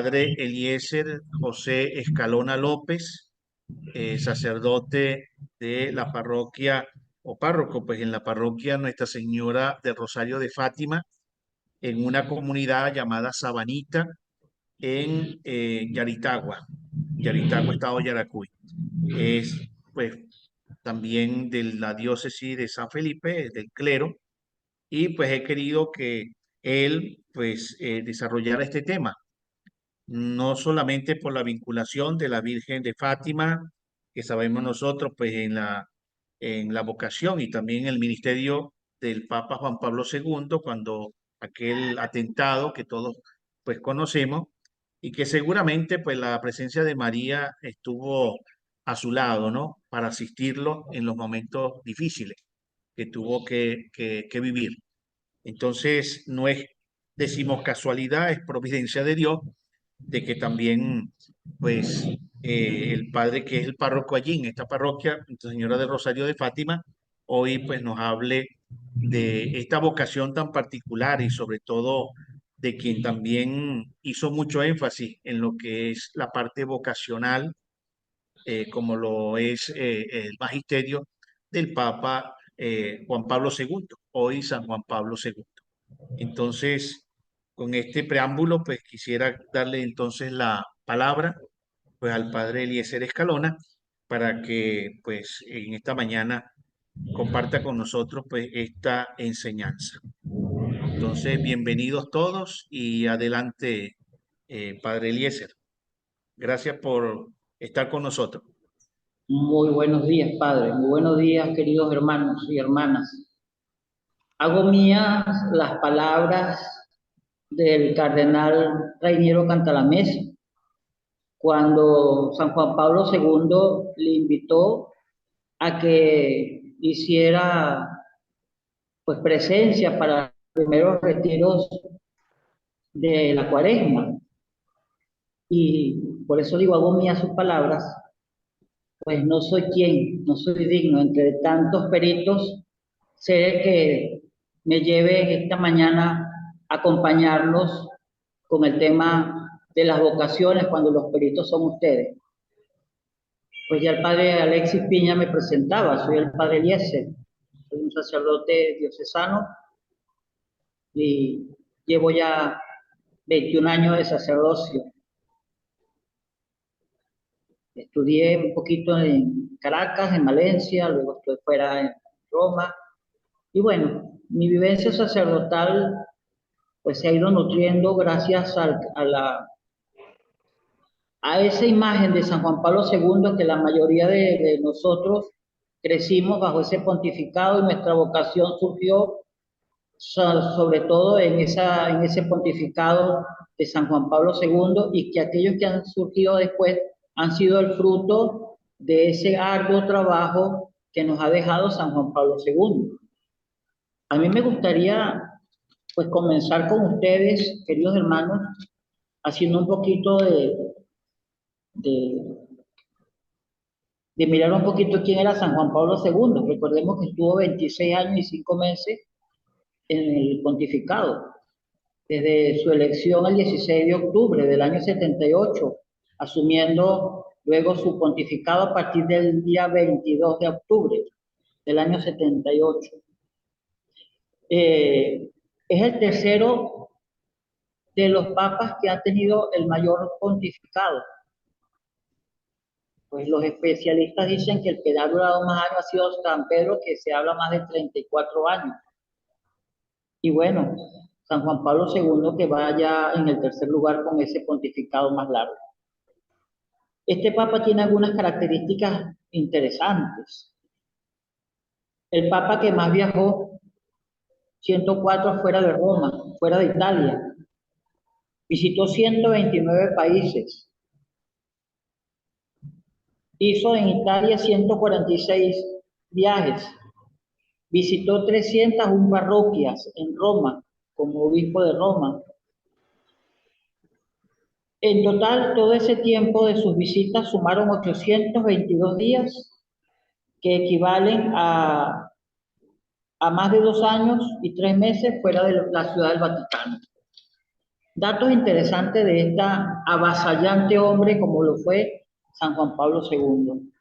padre Eliezer José Escalona López, sacerdote de la parroquia o párroco, pues en la parroquia Nuestra Señora del Rosario de Fátima, en una comunidad llamada Sabanita, en Yaritagua, estado de Yaracuy. Es pues también de la diócesis de San Felipe, del clero, y pues he querido que él pues desarrollara este tema, no solamente por la vinculación de la Virgen de Fátima, que sabemos nosotros pues en la vocación y también el ministerio del Papa Juan Pablo II, cuando aquel atentado que todos pues conocemos, y que seguramente pues la presencia de María estuvo a su lado, ¿no? Para asistirlo en los momentos difíciles que tuvo que vivir. Entonces, no es, decimos casualidad, es providencia de Dios, de que también, pues, el padre que es el párroco allí en esta parroquia, Nuestra Señora del Rosario de Fátima, hoy pues nos hable de esta vocación tan particular y sobre todo de quien también hizo mucho énfasis en lo que es la parte vocacional, como lo es el magisterio del Papa Juan Pablo II, hoy San Juan Pablo II. Entonces, con este preámbulo, pues quisiera darle entonces la palabra pues al padre Eliezer Escalona para que pues en esta mañana comparta con nosotros pues esta enseñanza. Entonces, bienvenidos todos y adelante, padre Eliezer. Gracias por estar con nosotros. Muy buenos días, Padre. Muy buenos días, queridos hermanos y hermanas. Hago mías las palabras del cardenal Reiniero Cantalamessa cuando San Juan Pablo II le invitó a que hiciera pues presencia para los primeros retiros de la Cuaresma. Y por eso digo, hago mías sus palabras, pues no soy quien, no soy digno entre tantos peritos, sé que me lleve esta mañana a acompañarlos con el tema de las vocaciones cuando los peritos son ustedes. Pues ya el padre Alexis Piña me presentaba, soy el padre Eliezer, soy un sacerdote diocesano y llevo ya 21 años de sacerdocio. Estudié un poquito en Caracas, en Valencia, luego estuve fuera en Roma. Y bueno, mi vivencia sacerdotal pues se ha ido nutriendo gracias a esa imagen de San Juan Pablo II que la mayoría de nosotros crecimos bajo ese pontificado y nuestra vocación surgió sobre todo en ese pontificado de San Juan Pablo II y que aquellos que han surgido después han sido el fruto de ese arduo trabajo que nos ha dejado San Juan Pablo II. A mí me gustaría pues comenzar con ustedes, queridos hermanos, haciendo un poquito de, de mirar un poquito quién era San Juan Pablo II. Recordemos que estuvo 26 años y 5 meses en el pontificado, desde su elección el 16 de octubre del año 78, asumiendo luego su pontificado a partir del día 22 de octubre del año 78. Es el tercero de los papas que ha tenido el mayor pontificado. Pues los especialistas dicen que el que ha durado más años ha sido San Pedro, que se habla más de 34 años. Y bueno, San Juan Pablo II que vaya en el tercer lugar con ese pontificado más largo. Este papa tiene algunas características interesantes. El papa que más viajó, 104 fuera de Roma, fuera de Italia. Visitó 129 países. Hizo en Italia 146 viajes. Visitó 301 parroquias en Roma, como obispo de Roma. En total, todo ese tiempo de sus visitas sumaron 822 días, que equivalen a más de 2 años y 3 meses fuera de la Ciudad del Vaticano. datos interesantes de esta avasallante hombre como lo fue San Juan Pablo II.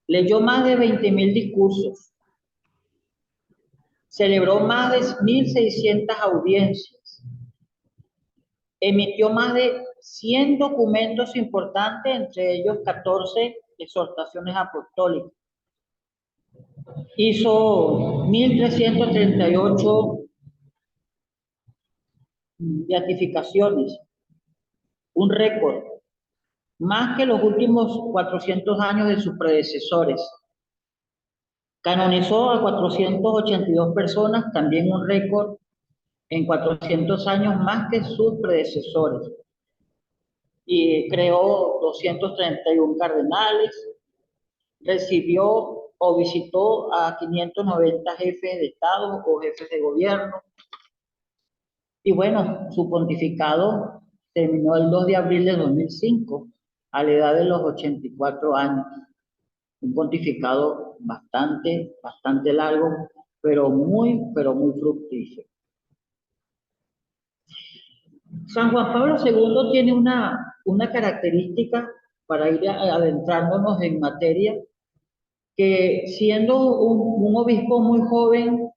Leyó más de 20.000 discursos, celebró más de 1.600 audiencias, emitió más de 100 documentos importantes, entre ellos 14 exhortaciones apostólicas. Hizo 1.338 beatificaciones, un récord, más que los últimos 400 años de sus predecesores. Canonizó a 482 personas, también un récord en 400 años más que sus predecesores. Y creó 231 cardenales, recibió o visitó a 590 jefes de Estado o jefes de gobierno. Y bueno, su pontificado terminó el 2 de abril de 2005, a la edad de los 84 años. Un pontificado bastante largo, pero muy fructífero. San Juan Pablo II tiene una característica para ir adentrándonos en materia, que siendo un obispo muy joven,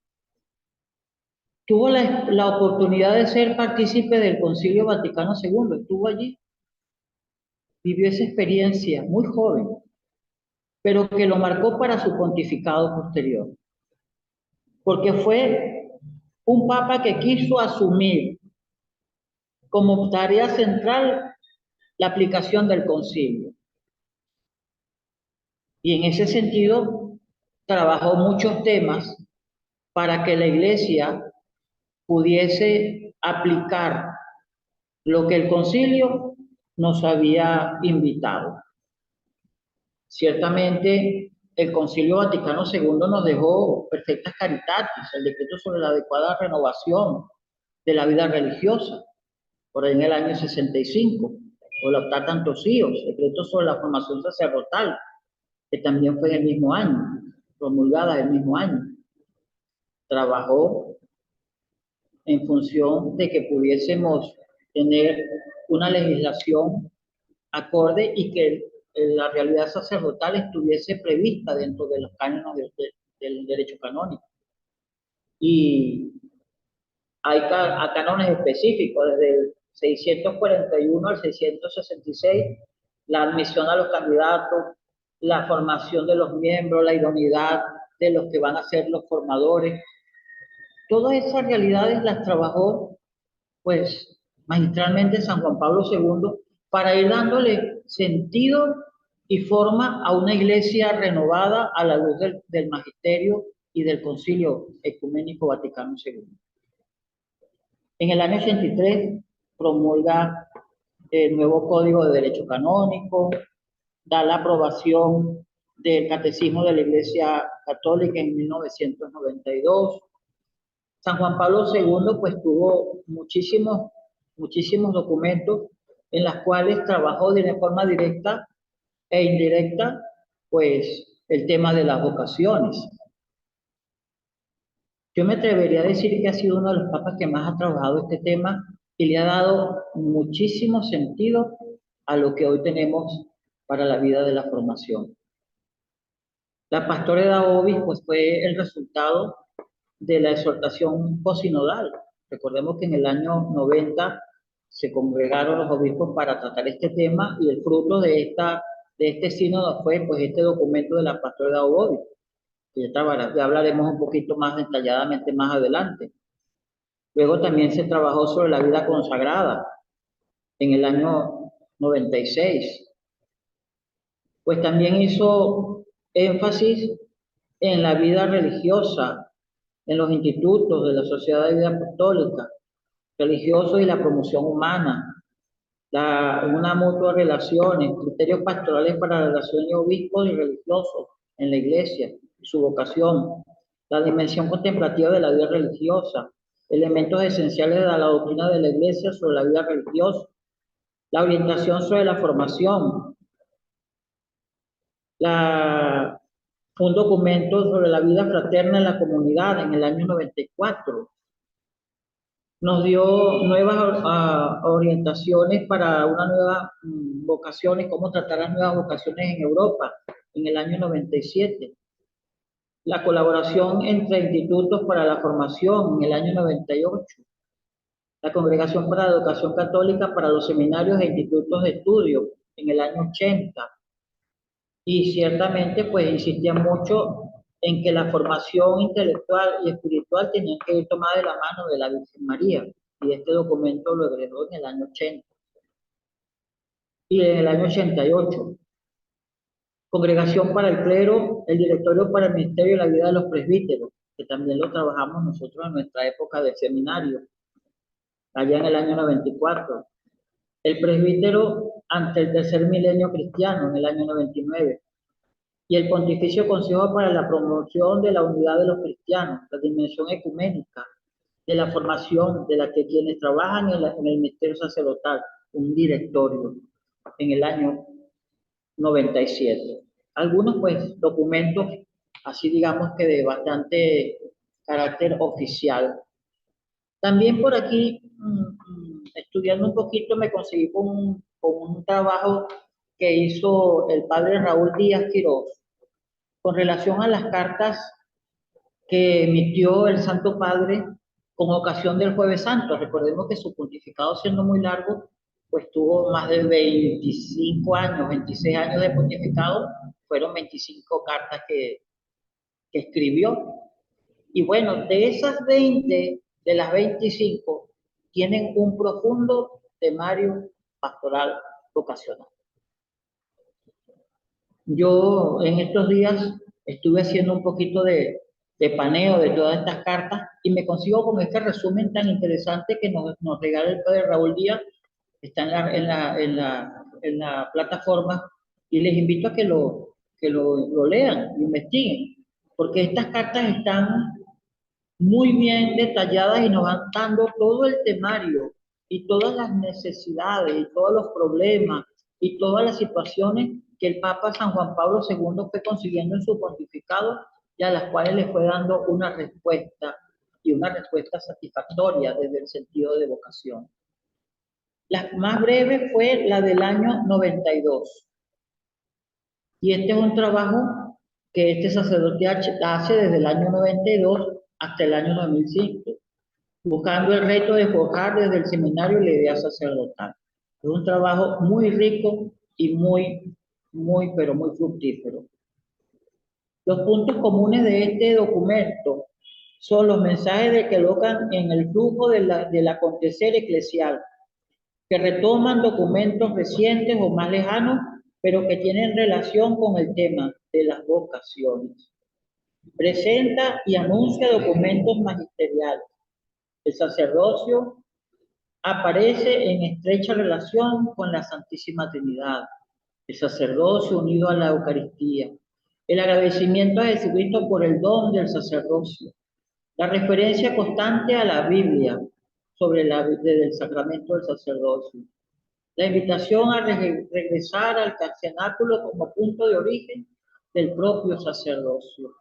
tuvo la oportunidad de ser partícipe del Concilio Vaticano II, estuvo allí, vivió esa experiencia muy joven, pero que lo marcó para su pontificado posterior, porque fue un papa que quiso asumir como tarea central la aplicación del concilio. Y en ese sentido, trabajó muchos temas para que la Iglesia pudiese aplicar lo que el concilio nos había invitado. Ciertamente, el Concilio Vaticano II nos dejó perfectas caritatis, el decreto sobre la adecuada renovación de la vida religiosa, por ahí en el año 65, o la Optata Antosíos, decreto sobre la formación sacerdotal, que también fue en el mismo año, promulgada el mismo año. Trabajó en función de que pudiésemos tener una legislación acorde y que la realidad sacerdotal estuviese prevista dentro de los cánones del derecho canónico. Y hay cánones específicos, desde el 641 al 666, la admisión a los candidatos, la formación de los miembros, la idoneidad de los que van a ser los formadores. Todas esas realidades las trabajó, pues, magistralmente San Juan Pablo II para ir dándole sentido y forma a una iglesia renovada a la luz del magisterio y del Concilio Ecuménico Vaticano II. En el año 83 promulga el nuevo Código de Derecho Canónico, da la aprobación del Catecismo de la Iglesia Católica en 1992. San Juan Pablo II pues tuvo muchísimos documentos en los cuales trabajó de forma directa e indirecta pues el tema de las vocaciones. Yo me atrevería a decir que ha sido uno de los papas que más ha trabajado este tema y le ha dado muchísimo sentido a lo que hoy tenemos para la vida de la formación. La Pastora Ovis pues fue el resultado de la exhortación posinodal. Recordemos que en el año 90 se congregaron los obispos para tratar este tema y el fruto de este sínodo fue pues este documento de la Pastora Ovis, que ya hablaremos un poquito más detalladamente más adelante. Luego también se trabajó sobre la vida consagrada en el año 96. Pues también hizo énfasis en la vida religiosa, en los institutos de la Sociedad de Vida Apostólica, religiosos y la promoción humana, una mutua relación, criterios pastorales para la relación de obispos y religiosos en la iglesia, su vocación, la dimensión contemplativa de la vida religiosa, elementos esenciales de la doctrina de la iglesia sobre la vida religiosa, la orientación sobre la formación, un documento sobre la vida fraterna en la comunidad en el año 94. nos dio nuevas orientaciones para una nueva vocaciones, cómo tratar las nuevas vocaciones en Europa en el año 97. La colaboración entre institutos para la formación en el año 98. La Congregación para la Educación Católica para los seminarios e institutos de estudio en el año 80. Y ciertamente pues insistía mucho en que la formación intelectual y espiritual tenían que ir tomada de la mano de la Virgen María, y este documento lo heredó en el año 80 y en el año 88. Congregación para el Clero, el Directorio para el Ministerio y la Vida de los Presbíteros, que también lo trabajamos nosotros en nuestra época de seminario, allá en el año 94. El presbítero ante el tercer milenio cristiano en el año 99. Y el Pontificio Consejo para la Promoción de la Unidad de los Cristianos, la dimensión ecuménica de la formación de la que quienes trabajan en el ministerio sacerdotal, un directorio, en el año 97. Algunos pues documentos así digamos que de bastante carácter oficial. También por aquí, estudiando un poquito, me conseguí con un trabajo que hizo el padre Raúl Díaz Quirós con relación a las cartas que emitió el Santo Padre con ocasión del Jueves Santo. Recordemos que su pontificado, siendo muy largo, pues tuvo más de 25 años, 26 años de pontificado, fueron 25 cartas que escribió. Y bueno, de esas 20, de las 25, tienen un profundo temario pastoral vocacional. Yo en estos días estuve haciendo un poquito de paneo de todas estas cartas y me consigo con este resumen tan interesante que nos regala el padre Raúl Díaz, está en la plataforma, y les invito a que lo lean, lo investiguen, porque estas cartas están muy bien detalladas y nos van dando todo el temario y todas las necesidades y todos los problemas y todas las situaciones que el Papa San Juan Pablo II fue consiguiendo en su pontificado y a las cuales le fue dando una respuesta, y una respuesta satisfactoria desde el sentido de vocación. La más breve fue la del año 92. Y este es un trabajo que este sacerdote hace desde el año 92 hasta el año 2005, buscando el reto de forjar desde el seminario la idea sacerdotal. Es un trabajo muy rico y pero muy fructífero. Los puntos comunes de este documento son los mensajes que colocan en el flujo del acontecer eclesial, que retoman documentos recientes o más lejanos, pero que tienen relación con el tema de las vocaciones. Presenta y anuncia documentos magisteriales. El sacerdocio aparece en estrecha relación con la Santísima Trinidad, el sacerdocio unido a la Eucaristía, el agradecimiento a Jesucristo por el don del sacerdocio, la referencia constante a la Biblia sobre del sacramento del sacerdocio, la invitación a regresar al cenáculo como punto de origen del propio sacerdocio,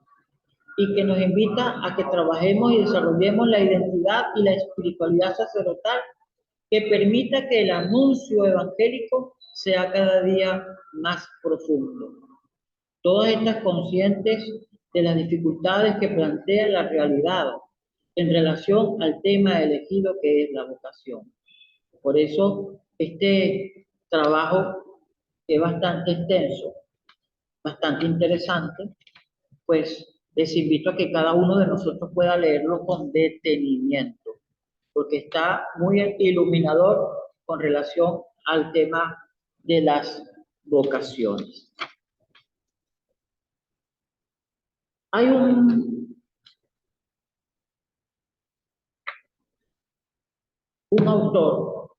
y que nos invita a que trabajemos y desarrollemos la identidad y la espiritualidad sacerdotal que permita que el anuncio evangélico sea cada día más profundo. Todas estas conscientes de las dificultades que plantea la realidad en relación al tema elegido, que es la vocación. Por eso este trabajo es bastante extenso, bastante interesante, pues les invito a que cada uno de nosotros pueda leerlo con detenimiento, porque está muy iluminador con relación al tema de las vocaciones. Hay un autor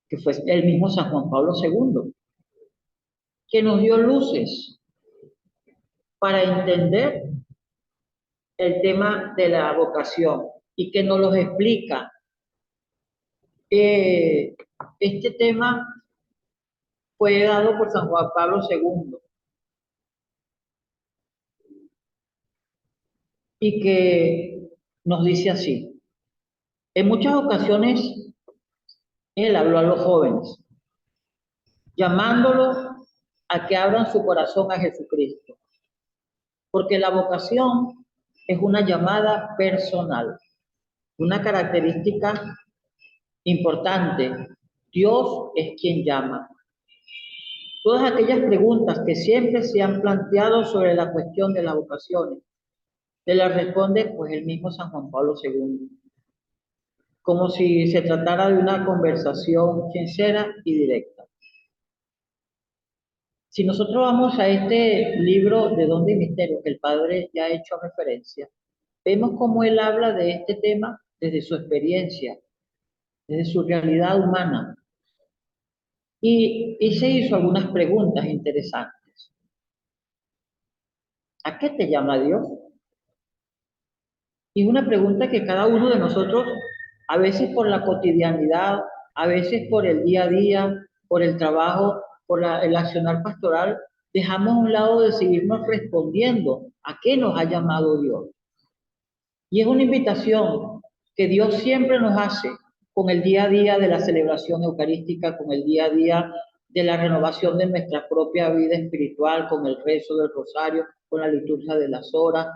que fue el mismo San Juan Pablo II, que nos dio luces para entender el tema de la vocación y que nos los explica. Este tema fue dado por San Juan Pablo II y que nos dice así: En muchas ocasiones, Él habló a los jóvenes, llamándolos a que abran su corazón a Jesucristo, porque la vocación es una llamada personal, una característica importante. Dios es quien llama. Todas aquellas preguntas que siempre se han planteado sobre la cuestión de las vocaciones, se las responde pues el mismo San Juan Pablo II, como si se tratara de una conversación sincera y directa. Si nosotros vamos a este libro de Don de Misterio, que el Padre ya ha hecho referencia, vemos cómo él habla de este tema desde su experiencia, desde su realidad humana, y se hizo algunas preguntas interesantes. ¿A qué te llama Dios? Y una pregunta que cada uno de nosotros, a veces por la cotidianidad, a veces por el día a día, por el trabajo, el accionar pastoral, dejamos a un lado de seguirnos respondiendo a qué nos ha llamado Dios. Y es una invitación que Dios siempre nos hace con el día a día de la celebración eucarística, con el día a día de la renovación de nuestra propia vida espiritual, con el rezo del rosario, con la liturgia de las horas.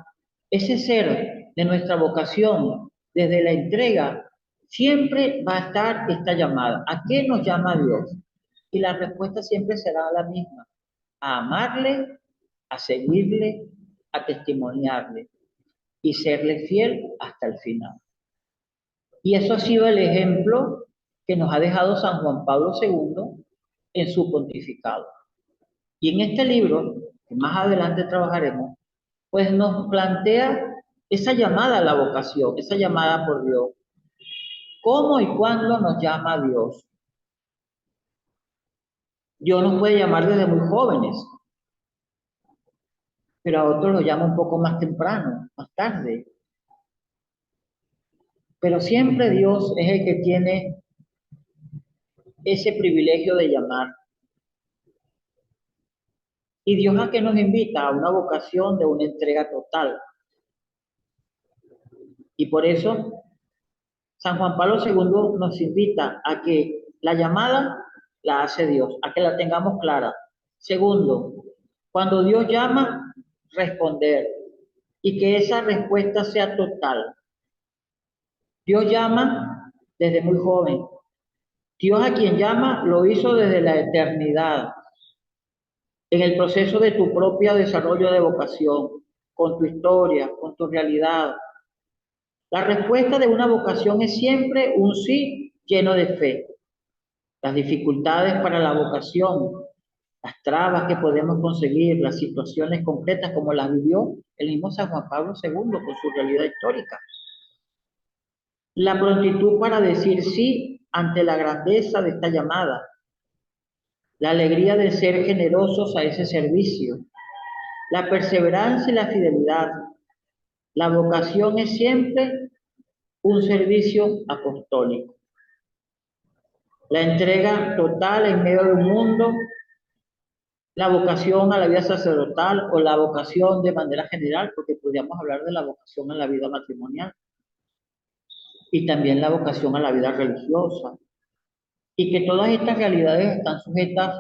Ese ser de nuestra vocación, desde la entrega, siempre va a estar esta llamada. ¿A qué nos llama Dios? Y la respuesta siempre será la misma: a amarle, a seguirle, a testimoniarle y serle fiel hasta el final. Y eso ha sido el ejemplo que nos ha dejado San Juan Pablo II en su pontificado. Y en este libro, que más adelante trabajaremos, pues nos plantea esa llamada a la vocación, esa llamada por Dios. ¿Cómo y cuándo nos llama Dios? Dios nos puede llamar desde muy jóvenes, pero a otros los llama un poco más temprano, más tarde. Pero siempre Dios es el que tiene ese privilegio de llamar. Y Dios a que nos invita a una vocación de una entrega total. Y por eso San Juan Pablo II nos invita a que la llamada la hace Dios, a que la tengamos clara. Segundo, cuando Dios llama, responder y que esa respuesta sea total. Dios llama desde muy joven. Dios a quien llama lo hizo desde la eternidad, en el proceso de tu propio desarrollo de vocación, con tu historia, con tu realidad. La respuesta de una vocación es siempre un sí lleno de fe. Las dificultades para la vocación, las trabas que podemos conseguir, las situaciones concretas como las vivió el mismo San Juan Pablo II con su realidad histórica. La prontitud para decir sí ante la grandeza de esta llamada. La alegría de ser generosos a ese servicio. La perseverancia y la fidelidad. La vocación es siempre un servicio apostólico. La entrega total en medio de un mundo, la vocación a la vida sacerdotal o la vocación de manera general, porque podríamos hablar de la vocación a la vida matrimonial y también la vocación a la vida religiosa. Y que todas estas realidades están sujetas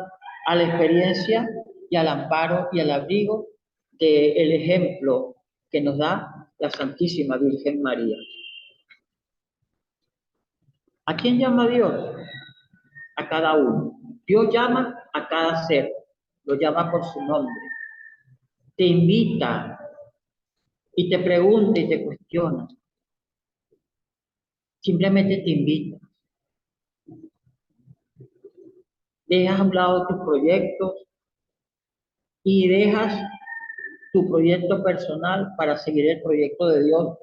a la experiencia y al amparo y al abrigo del ejemplo que nos da la Santísima Virgen María. ¿A quién llama Dios? A cada uno. Dios llama a cada ser, lo llama por su nombre. Te invita y te pregunta y te cuestiona. Simplemente te invita. Dejas a un lado tus proyectos y dejas tu proyecto personal para seguir el proyecto de Dios,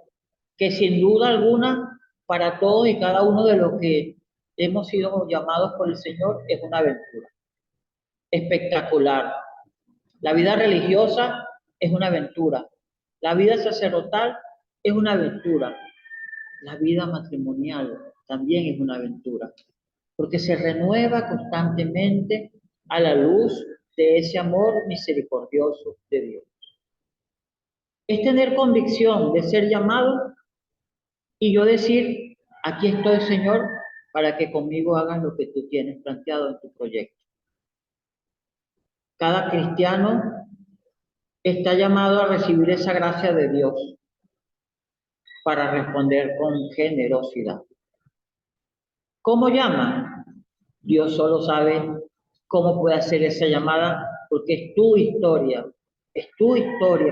que sin duda alguna, para todos y cada uno de los que hemos sido llamados por el Señor, es una aventura espectacular. La vida religiosa es una aventura. La vida sacerdotal es una aventura. La vida matrimonial también es una aventura, porque se renueva constantemente a la luz de ese amor misericordioso de Dios. Es tener convicción de ser llamado y yo decir Aquí estoy, Señor, para que conmigo hagas lo que tú tienes planteado en tu proyecto. Cada cristiano está llamado a recibir esa gracia de Dios para responder con generosidad. ¿Cómo llama? Dios solo sabe cómo puede hacer esa llamada porque es tu historia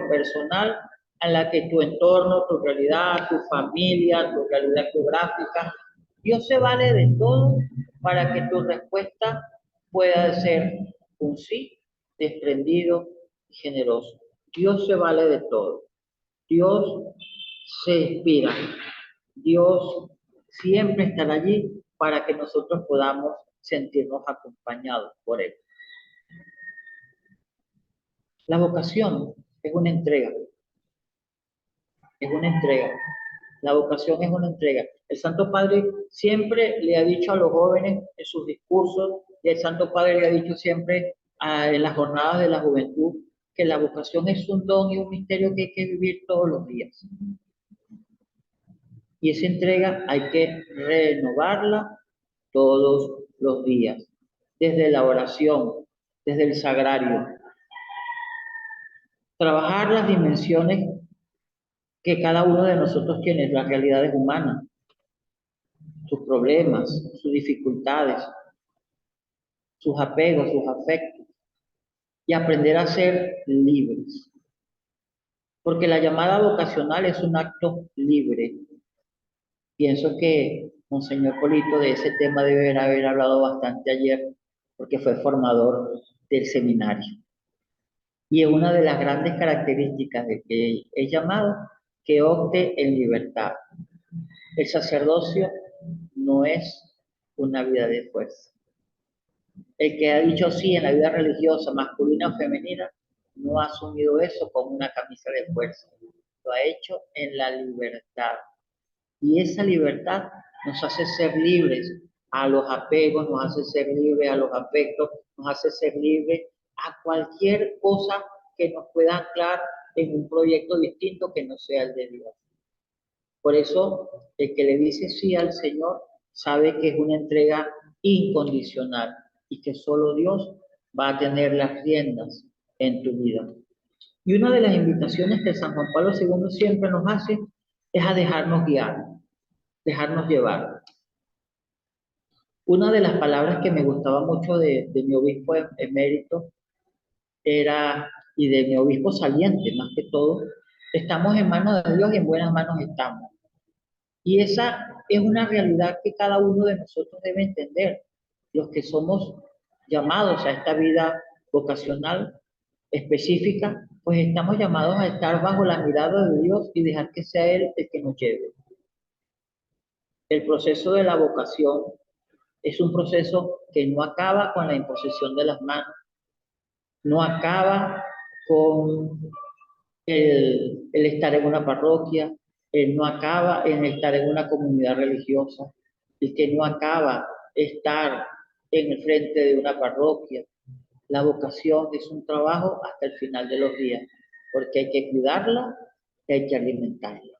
personal en la que tu entorno, tu realidad, tu familia, tu realidad geográfica, Dios se vale de todo para que tu respuesta pueda ser un sí desprendido y generoso. Dios se vale de todo. Dios se inspira. Dios siempre estará allí para que nosotros podamos sentirnos acompañados por Él. La vocación es una entrega, es una entrega. La vocación es una entrega. El Santo Padre siempre le ha dicho a los jóvenes en sus discursos, y el Santo Padre le ha dicho siempre en las jornadas de la juventud, que la vocación es un don y un misterio que hay que vivir todos los días. Y esa entrega hay que renovarla todos los días, desde la oración, desde el sagrario. Trabajar las dimensiones que cada uno de nosotros tiene, las realidades humanas, sus problemas, sus dificultades, sus apegos, sus afectos, y aprender a ser libres. Porque la llamada vocacional es un acto libre. Pienso que Monseñor Polito de ese tema debe haber hablado bastante ayer, porque fue formador del seminario. Y es una de las grandes características de que es llamado que opte en libertad. El sacerdocio no es una vida de fuerza. El que ha dicho sí en la vida religiosa, masculina o femenina, no ha asumido eso como una camisa de fuerza. Lo ha hecho en la libertad. Y esa libertad nos hace ser libres a los apegos, nos hace ser libres a los afectos, nos hace ser libres a cualquier cosa que nos pueda anclar en un proyecto distinto que no sea el de Dios. Por eso, el que le dice sí al Señor sabe que es una entrega incondicional y que solo Dios va a tener las riendas en tu vida. Y una de las invitaciones que San Juan Pablo II siempre nos hace es a dejarnos guiar, dejarnos llevar. Una de las palabras que me gustaba mucho de mi obispo emérito era, y de mi obispo saliente más que todo, estamos en manos de Dios y en buenas manos estamos. Y esa es una realidad que cada uno de nosotros debe entender. Los que somos llamados a esta vida vocacional específica, pues estamos llamados a estar bajo la mirada de Dios y dejar que sea Él el que nos lleve. El proceso de la vocación es un proceso que no acaba con la imposición de las manos, no acaba con el estar en una parroquia, no acaba en estar en una comunidad religiosa, y que no acaba estar en el frente de una parroquia. La vocación es un trabajo hasta el final de los días, porque hay que cuidarla y hay que alimentarla.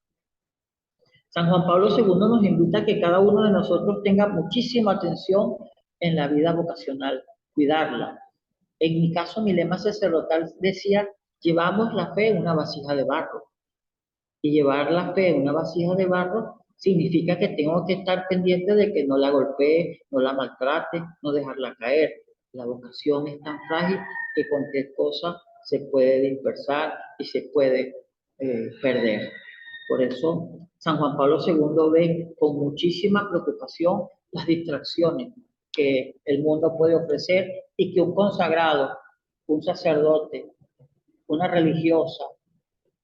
San Juan Pablo II nos invita a que cada uno de nosotros tenga muchísima atención en la vida vocacional, cuidarla. En mi caso, mi lema sacerdotal decía, llevamos la fe en una vasija de barro. Y llevar la fe en una vasija de barro significa que tengo que estar pendiente de que no la golpee, no la maltrate, no dejarla caer. La vocación es tan frágil que cualquier cosa se puede dispersar y se puede perder. Por eso San Juan Pablo II ve con muchísima preocupación las distracciones que el mundo puede ofrecer y que un consagrado, un sacerdote, una religiosa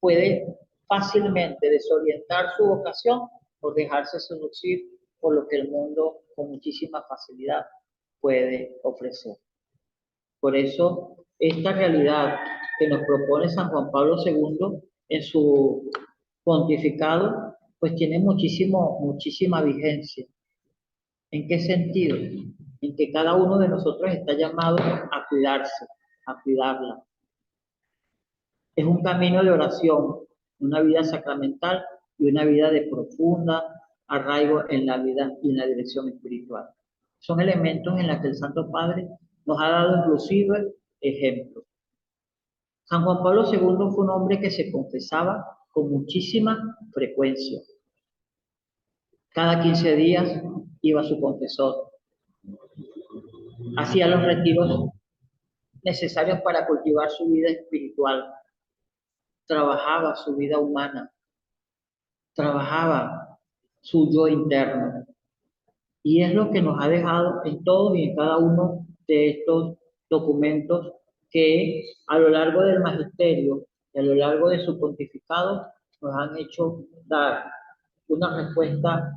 puede fácilmente desorientar su vocación por dejarse seducir por lo que el mundo con muchísima facilidad puede ofrecer. Por eso, esta realidad que nos propone San Juan Pablo II en su pontificado, pues tiene muchísima vigencia. ¿En qué sentido? En que cada uno de nosotros está llamado a cuidarse, a cuidarla. Es un camino de oración, una vida sacramental y una vida de profunda arraigo en la vida y en la dirección espiritual. Son elementos en los que el Santo Padre nos ha dado inclusive ejemplos. San Juan Pablo II fue un hombre que se confesaba con muchísima frecuencia. Cada 15 días iba a su confesor. Hacía los retiros necesarios para cultivar su vida espiritual. Trabajaba su vida humana. Trabajaba su yo interno. Y es lo que nos ha dejado en todos y en cada uno de estos documentos que a lo largo del magisterio y a lo largo de su pontificado nos han hecho dar una respuesta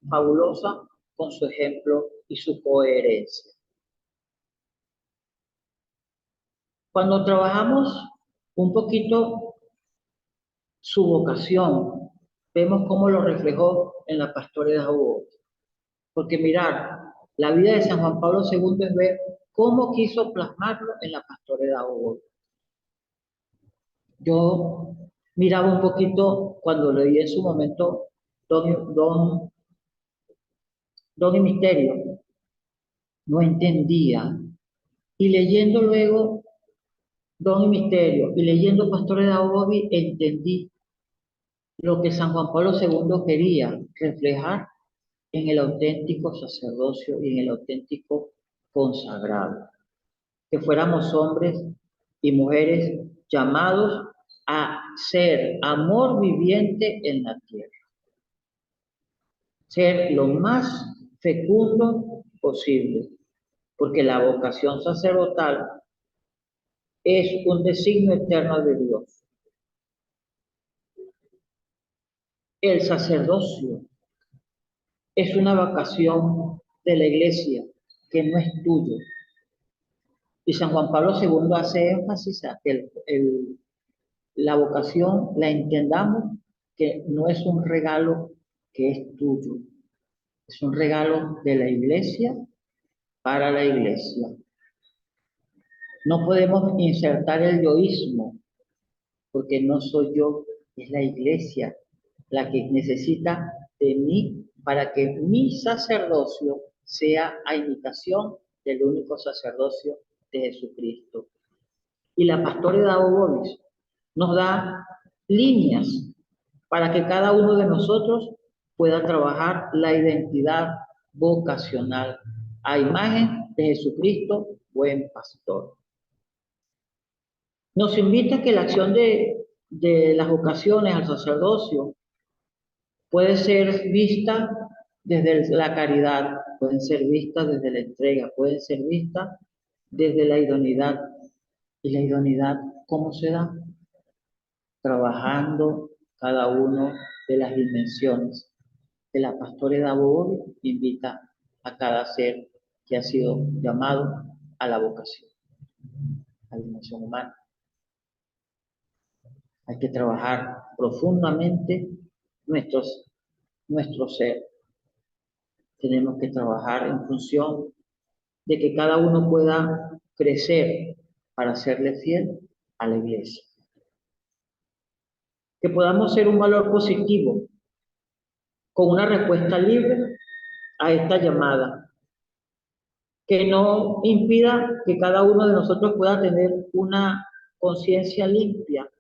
fabulosa con su ejemplo y su coherencia. Cuando trabajamos un poquito su vocación, vemos cómo lo reflejó en la Pastorela de Hugo. Porque mirar, la vida de San Juan Pablo II es ver cómo quiso plasmarlo en la Pastorela de Hugo. Yo miraba un poquito cuando leí en su momento Don y Misterio, no entendía. Y leyendo luego Don y Misterio y leyendo Pastores de Agobi, entendí lo que San Juan Pablo II quería reflejar en el auténtico sacerdocio y en el auténtico consagrado. Que fuéramos hombres y mujeres llamados a ser amor viviente en la tierra. Ser lo más fecundo posible, porque la vocación sacerdotal es un designio eterno de Dios. El sacerdocio es una vocación de la Iglesia que no es tuyo. Y San Juan Pablo II hace énfasis a que la vocación la entendamos que no es un regalo que es tuyo, es un regalo de la Iglesia para la Iglesia. No podemos insertar el yoísmo, porque no soy yo, es la Iglesia la que necesita de mí para que mi sacerdocio sea a imitación del único sacerdocio de Jesucristo. Y la Pastorela de Bovis nos da líneas para que cada uno de nosotros pueda trabajar la identidad vocacional a imagen de Jesucristo, buen pastor. Nos invita a que la acción de las vocaciones al sacerdocio puede ser vista desde la caridad, pueden ser vistas desde la entrega, pueden ser vistas desde la idoneidad. ¿Y la idoneidad cómo se da? Trabajando cada una de las dimensiones. De la Pastorela de Bovis invita a cada ser que ha sido llamado a la vocación, a la dimensión humana. Hay que trabajar profundamente nuestro ser. Tenemos que trabajar en función de que cada uno pueda crecer para serle fiel a la Iglesia. Que podamos ser un valor positivo con una respuesta libre a esta llamada, que no impida que cada uno de nosotros pueda tener una conciencia limpia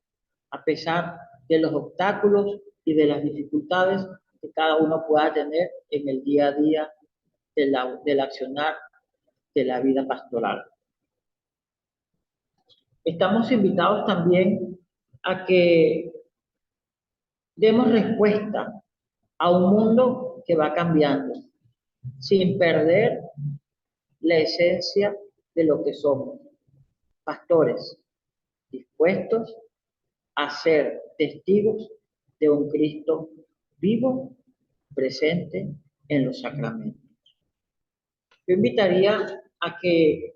a pesar de los obstáculos y de las dificultades que cada uno pueda tener en el día a día del accionar de la vida pastoral. Estamos invitados también a que demos respuesta a un mundo que va cambiando, sin perder la esencia de lo que somos, pastores dispuestos a ser testigos de un Cristo vivo, presente en los sacramentos. Yo invitaría a que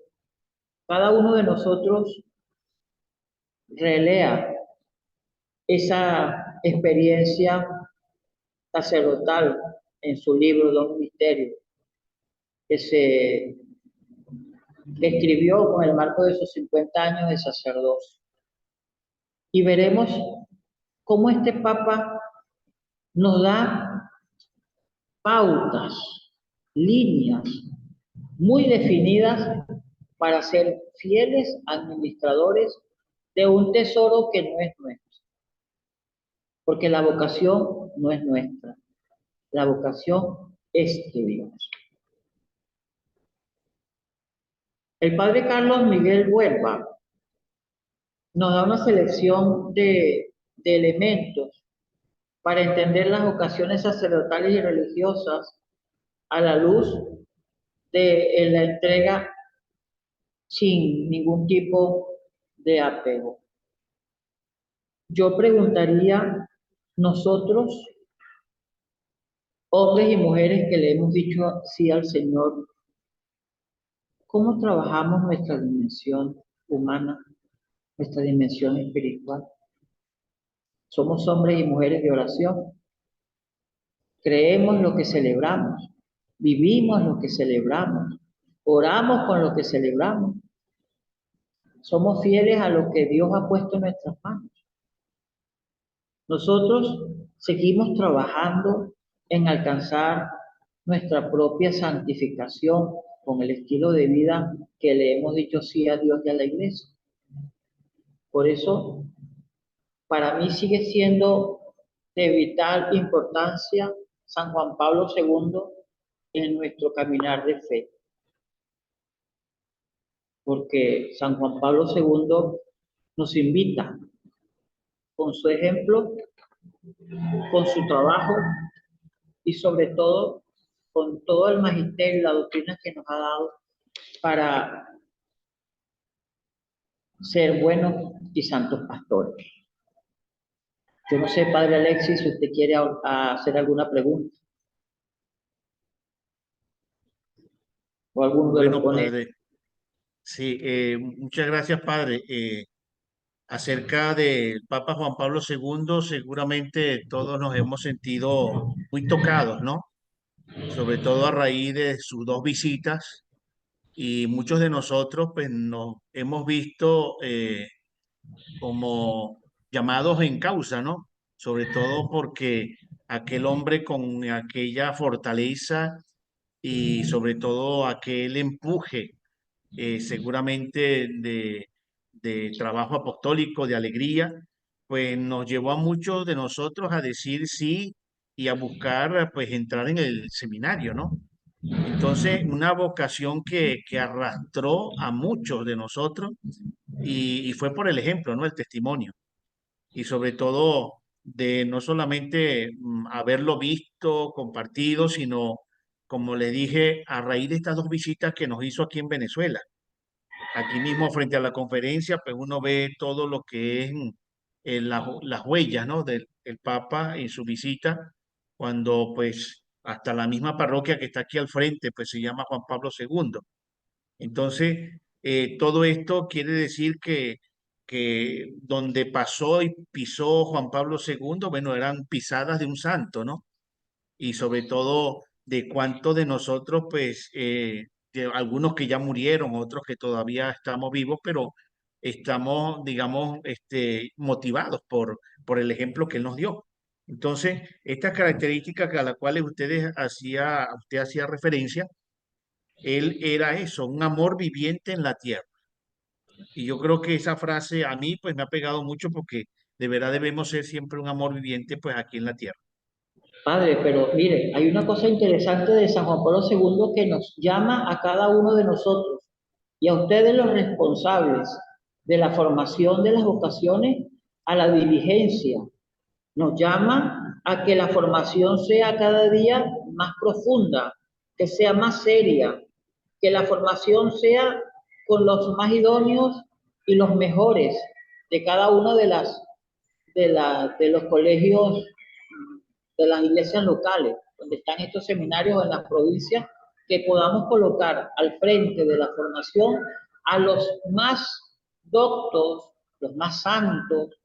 cada uno de nosotros relea esa experiencia sacerdotal en su libro Don Misterio, que escribió con el marco de sus 50 años de sacerdocio. Y veremos cómo este Papa nos da pautas, líneas muy definidas para ser fieles administradores de un tesoro que no es nuestro, porque la vocación no es nuestra, la vocación es de Dios. El padre Carlos Miguel Huelva nos da una selección de elementos para entender las vocaciones sacerdotales y religiosas a la luz de la entrega sin ningún tipo de apego. Yo preguntaría, nosotros, hombres y mujeres que le hemos dicho sí al Señor, ¿cómo trabajamos nuestra dimensión humana, nuestra dimensión espiritual? Somos hombres y mujeres de oración. Creemos lo que celebramos, vivimos lo que celebramos, oramos con lo que celebramos. Somos fieles a lo que Dios ha puesto en nuestras manos. Nosotros seguimos trabajando en alcanzar nuestra propia santificación con el estilo de vida que le hemos dicho sí a Dios y a la iglesia. Por eso, para mí sigue siendo de vital importancia San Juan Pablo II en nuestro caminar de fe, porque San Juan Pablo II nos invita con su ejemplo, con su trabajo y sobre todo con todo el magisterio y la doctrina que nos ha dado para ser buenos y santos pastores. Yo no sé, Padre Alexis, si usted quiere hacer alguna pregunta o alguno de los Bueno, ponentes. padre, sí, muchas gracias, padre. Acerca del Papa Juan Pablo II, seguramente todos nos hemos sentido muy tocados, ¿no? Sobre todo a raíz de sus dos visitas y muchos de nosotros pues nos hemos visto como llamados en causa, ¿no? Sobre todo porque aquel hombre con aquella fortaleza y sobre todo aquel empuje seguramente de trabajo apostólico, de alegría, pues nos llevó a muchos de nosotros a decir sí y a buscar pues entrar en el seminario, ¿no? Entonces, una vocación que arrastró a muchos de nosotros y fue por el ejemplo, ¿no? El testimonio. Y sobre todo de no solamente haberlo visto, compartido, sino, como le dije, a raíz de estas dos visitas que nos hizo aquí en Venezuela. Aquí mismo frente a la conferencia, pues uno ve todo lo que es las huellas, ¿no? Del Papa en su visita, cuando pues hasta la misma parroquia que está aquí al frente, pues se llama Juan Pablo II. Entonces, todo esto quiere decir que donde pasó y pisó Juan Pablo II, bueno, eran pisadas de un santo, ¿no? Y sobre todo de cuántos de nosotros, pues, de algunos que ya murieron, otros que todavía estamos vivos, pero estamos, digamos, motivados por el ejemplo que él nos dio. Entonces, estas características a las cuales usted hacía referencia, él era eso, un amor viviente en la tierra. Y yo creo que esa frase a mí, pues, me ha pegado mucho porque de verdad debemos ser siempre un amor viviente, pues, aquí en la tierra. Padre, pero mire, hay una cosa interesante de San Juan Pablo II que nos llama a cada uno de nosotros y a ustedes los responsables de la formación de las vocaciones a la diligencia. Nos llama a que la formación sea cada día más profunda, que sea más seria, que la formación sea con los más idóneos y los mejores de cada una de los colegios de las iglesias locales, donde están estos seminarios en las provincias, que podamos colocar al frente de la formación a los más doctos, los más santos,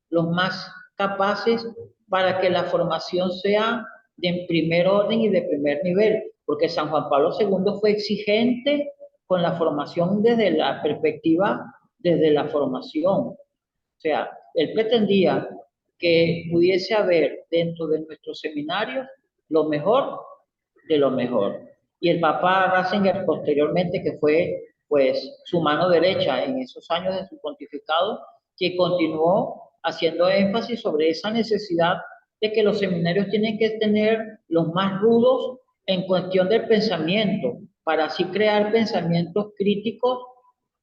los más capaces para que la formación sea de primer orden y de primer nivel, porque San Juan Pablo II fue exigente con la formación desde la perspectiva, desde la formación. O sea, él pretendía que pudiese haber dentro de nuestros seminarios lo mejor de lo mejor. Y el Papa Ratzinger posteriormente, que fue pues su mano derecha en esos años de su pontificado, que continuó haciendo énfasis sobre esa necesidad de que los seminarios tienen que tener los más rudos en cuestión del pensamiento, para así crear pensamientos críticos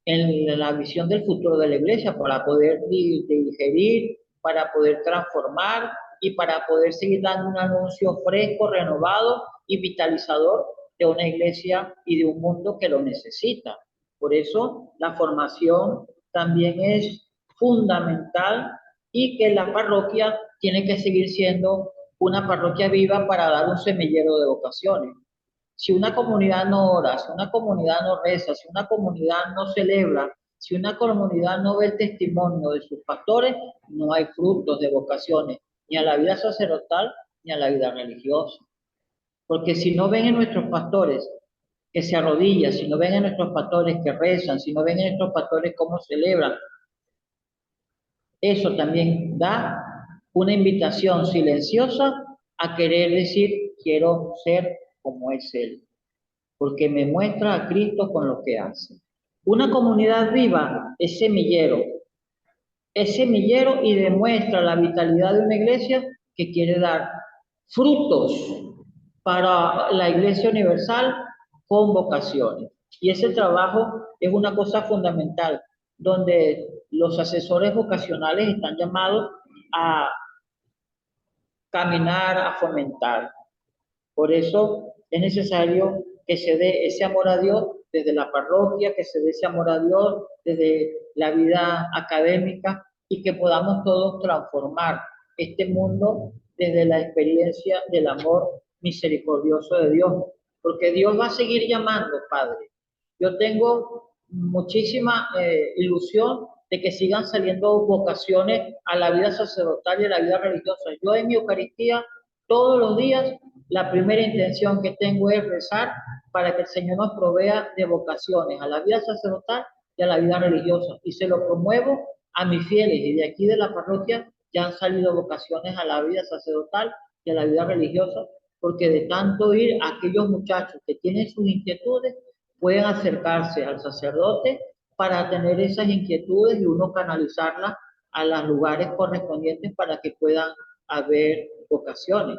en la visión del futuro de la iglesia, para poder digerir, para poder transformar y para poder seguir dando un anuncio fresco, renovado y vitalizador de una iglesia y de un mundo que lo necesita. Por eso la formación también es fundamental y que la parroquia tiene que seguir siendo una parroquia viva para dar un semillero de vocaciones. Si una comunidad no ora, si una comunidad no reza, si una comunidad no celebra, si una comunidad no ve el testimonio de sus pastores, no hay frutos de vocaciones, ni a la vida sacerdotal ni a la vida religiosa. Porque si no ven en nuestros pastores que se arrodillan, si no ven en nuestros pastores que rezan, si no ven en nuestros pastores cómo celebran, eso también da una invitación silenciosa a querer decir, quiero ser como es Él, porque me muestra a Cristo con lo que hace. Una comunidad viva es semillero y demuestra la vitalidad de una iglesia que quiere dar frutos para la iglesia universal con vocaciones. Y ese trabajo es una cosa fundamental, donde los asesores vocacionales están llamados a caminar, a fomentar. Por eso es necesario que se dé ese amor a Dios desde la parroquia, que se dé ese amor a Dios desde la vida académica y que podamos todos transformar este mundo desde la experiencia del amor misericordioso de Dios. Porque Dios va a seguir llamando, Padre. Yo tengo muchísima ilusión de que sigan saliendo vocaciones a la vida sacerdotal y a la vida religiosa. Yo en mi Eucaristía todos los días la primera intención que tengo es rezar para que el Señor nos provea de vocaciones a la vida sacerdotal y a la vida religiosa. Y se lo promuevo a mis fieles. Y de aquí de la parroquia ya han salido vocaciones a la vida sacerdotal y a la vida religiosa, porque de tanto ir a aquellos muchachos que tienen sus inquietudes, pueden acercarse al sacerdote para tener esas inquietudes y uno canalizarlas a los lugares correspondientes para que puedan haber vocaciones.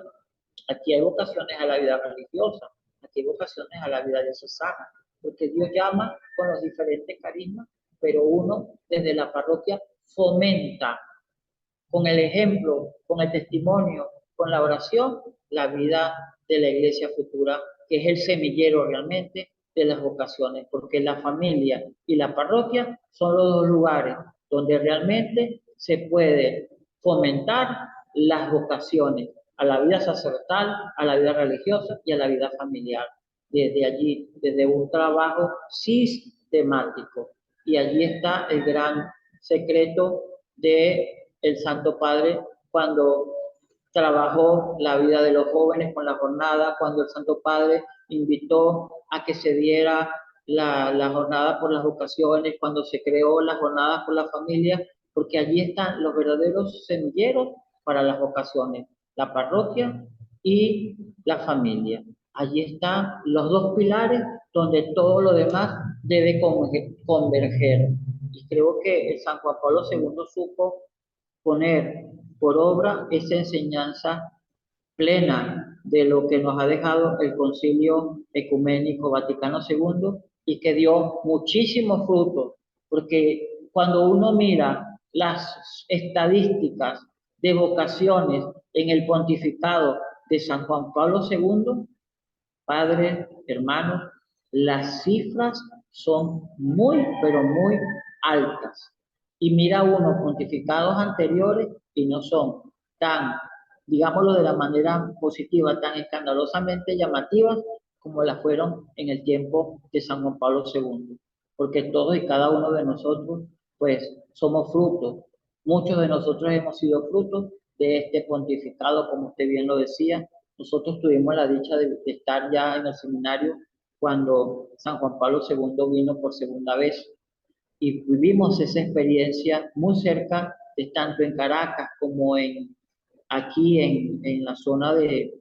Aquí hay vocaciones a la vida religiosa, aquí hay vocaciones a la vida diocesana, porque Dios llama con los diferentes carismas, pero uno desde la parroquia fomenta con el ejemplo, con el testimonio, con la oración, la vida de la iglesia futura, que es el semillero realmente de las vocaciones, porque la familia y la parroquia son los dos lugares donde realmente se puede fomentar las vocaciones a la vida sacerdotal, a la vida religiosa y a la vida familiar. Desde allí, desde un trabajo sistemático. Y allí está el gran secreto de el Santo Padre cuando trabajó la vida de los jóvenes con la jornada, cuando el Santo Padre invitó a que se diera la jornada por las vocaciones, cuando se creó la jornada por la familia, porque allí están los verdaderos semilleros para las vocaciones, la parroquia y la familia. Allí están los dos pilares donde todo lo demás debe converger. Y creo que el San Juan Pablo II supo poner por obra esa enseñanza plena de lo que nos ha dejado el Concilio Ecuménico Vaticano II y que dio muchísimos frutos, porque cuando uno mira las estadísticas de vocaciones en el pontificado de San Juan Pablo II, padres, hermanos, las cifras son muy, pero muy altas. Y mira uno pontificados anteriores y no son tan, digámoslo de la manera positiva, tan escandalosamente llamativas como las fueron en el tiempo de San Juan Pablo II. Porque todos y cada uno de nosotros, pues, somos frutos. Muchos de nosotros hemos sido frutos de este pontificado, como usted bien lo decía. Nosotros tuvimos la dicha de estar ya en el seminario cuando San Juan Pablo II vino por segunda vez y vivimos esa experiencia muy cerca, de tanto en Caracas como aquí en la zona del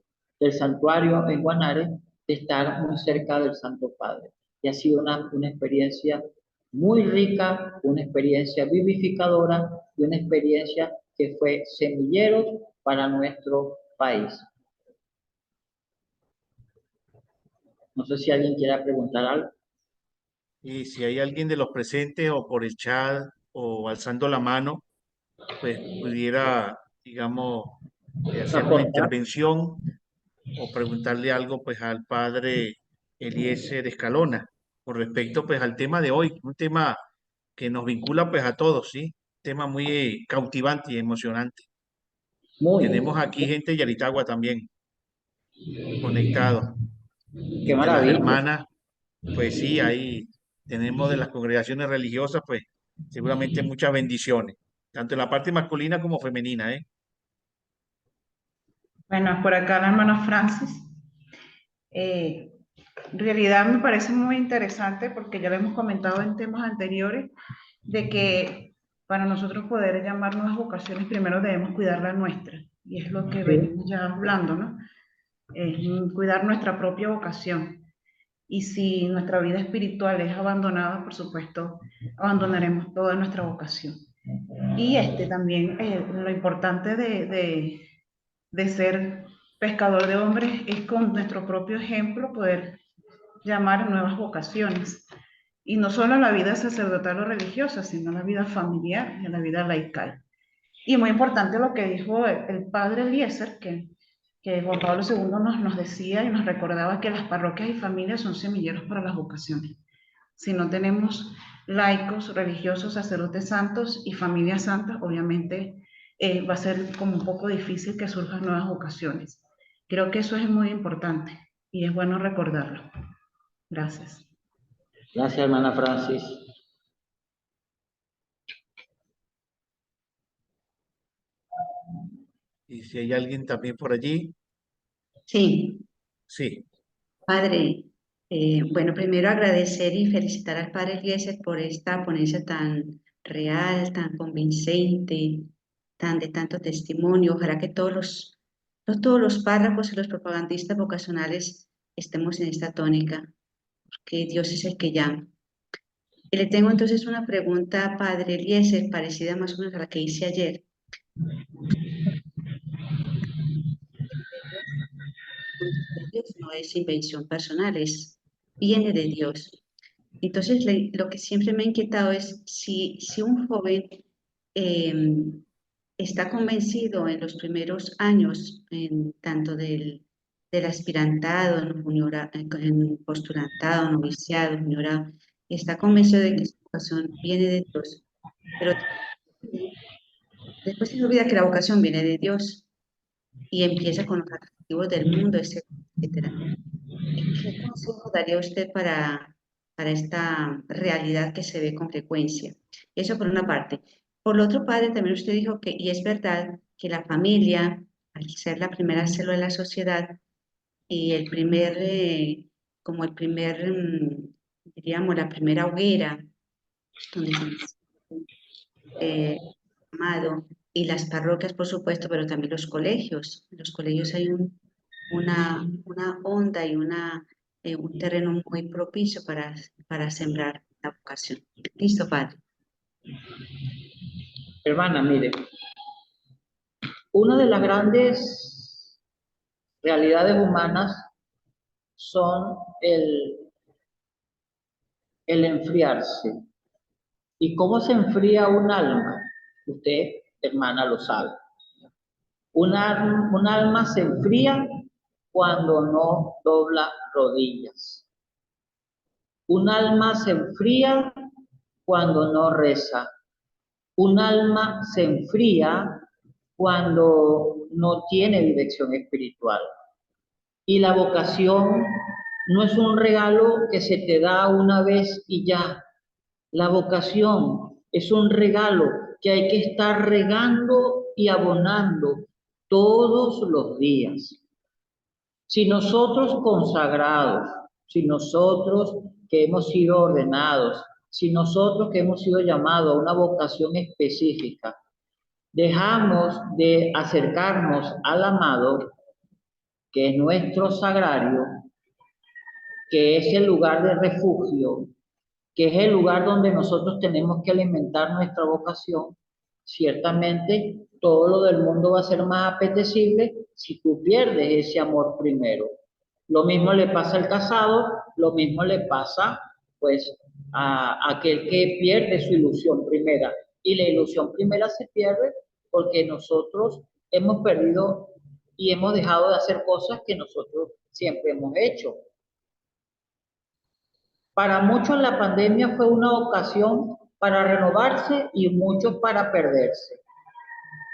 santuario en Guanare, de estar muy cerca del Santo Padre. Y ha sido una experiencia muy rica, una experiencia vivificadora y una experiencia que fue semillero para nuestro país. No sé si alguien quiera preguntar algo. Y si hay alguien de los presentes o por el chat o alzando la mano, pues pudiera, digamos, hacer una Aportar. intervención o preguntarle algo pues al padre Eliezer Escalona con respecto pues al tema de hoy, un tema que nos vincula pues a todos, ¿sí? Un tema muy cautivante y emocionante. Muy. Tenemos aquí gente de Yaritagua también conectados. Qué Entre las maravilla. hermanas, pues sí, ahí tenemos de las congregaciones religiosas, pues seguramente muchas bendiciones, tanto en la parte masculina como femenina, ¿eh? Bueno, por acá la hermana Francis. En realidad me parece muy interesante porque ya lo hemos comentado en temas anteriores, de que para nosotros poder llamar nuevas vocaciones, primero debemos cuidar la nuestra. Y es lo que Sí. venimos ya hablando, ¿no? Cuidar nuestra propia vocación. Y si nuestra vida espiritual es abandonada, por supuesto, abandonaremos toda nuestra vocación. Y también lo importante de ser pescador de hombres es con nuestro propio ejemplo poder llamar nuevas vocaciones. Y no solo a la vida sacerdotal o religiosa, sino a la vida familiar y a la vida laical. Y muy importante lo que dijo el padre Eliezer, que Juan Pablo II nos decía y nos recordaba que las parroquias y familias son semilleros para las vocaciones. Si no tenemos laicos, religiosos, sacerdotes santos y familias santas, obviamente va a ser como un poco difícil que surjan nuevas vocaciones. Creo que eso es muy importante y es bueno recordarlo. Gracias. Gracias, hermana Francis. Y si hay alguien también por allí, Sí, sí. padre. Bueno, primero agradecer y felicitar al padre Eliezer por esta ponencia tan real, tan convincente, tan de tanto testimonio. Ojalá que no todos los párrafos y los propagandistas vocacionales estemos en esta tónica, porque Dios es el que llama. Y le tengo entonces una pregunta, padre Eliezer, parecida más o menos a la que hice ayer. De Dios no es invención personal, viene de Dios. Entonces, lo que siempre me ha inquietado es si un joven eh, está convencido en los primeros años, tanto del aspirantado, en postulantado, noviciado, juniorado, está convencido de que su vocación viene de Dios, pero después se olvida que la vocación viene de Dios y empieza con los atractivos del mundo, etcétera, etcétera. ¿Qué consejo daría usted para esta realidad que se ve con frecuencia? Eso por una parte. Por lo otro, padre, también usted dijo que, y es verdad, que la familia, al ser la primera célula de la sociedad y como el primer, diríamos, la primera hoguera donde se eh, amado, y las parroquias, por supuesto, pero también los colegios. En los colegios hay una onda y un terreno muy propicio para sembrar la vocación. Listo, padre. Hermana, mire, una de las grandes realidades humanas son el enfriarse. ¿Y cómo se enfría un alma? Usted, hermana, lo sabe. Un alma se enfría cuando no dobla rodillas. Un alma se enfría cuando no reza. Un alma se enfría cuando no tiene dirección espiritual. Y la vocación no es un regalo que se te da una vez y ya. La vocación es un regalo que hay que estar regando y abonando todos los días. Si nosotros consagrados, si nosotros que hemos sido ordenados, si nosotros que hemos sido llamados a una vocación específica, dejamos de acercarnos al amado, que es nuestro sagrario, que es el lugar de refugio, que es el lugar donde nosotros tenemos que alimentar nuestra vocación, ciertamente todo lo del mundo va a ser más apetecible si tú pierdes ese amor primero. Lo mismo le pasa al casado, lo mismo le pasa pues a aquel que pierde su ilusión primera. Y la ilusión primera se pierde porque nosotros hemos perdido y hemos dejado de hacer cosas que nosotros siempre hemos hecho. Para muchos la pandemia fue una ocasión para renovarse y muchos para perderse.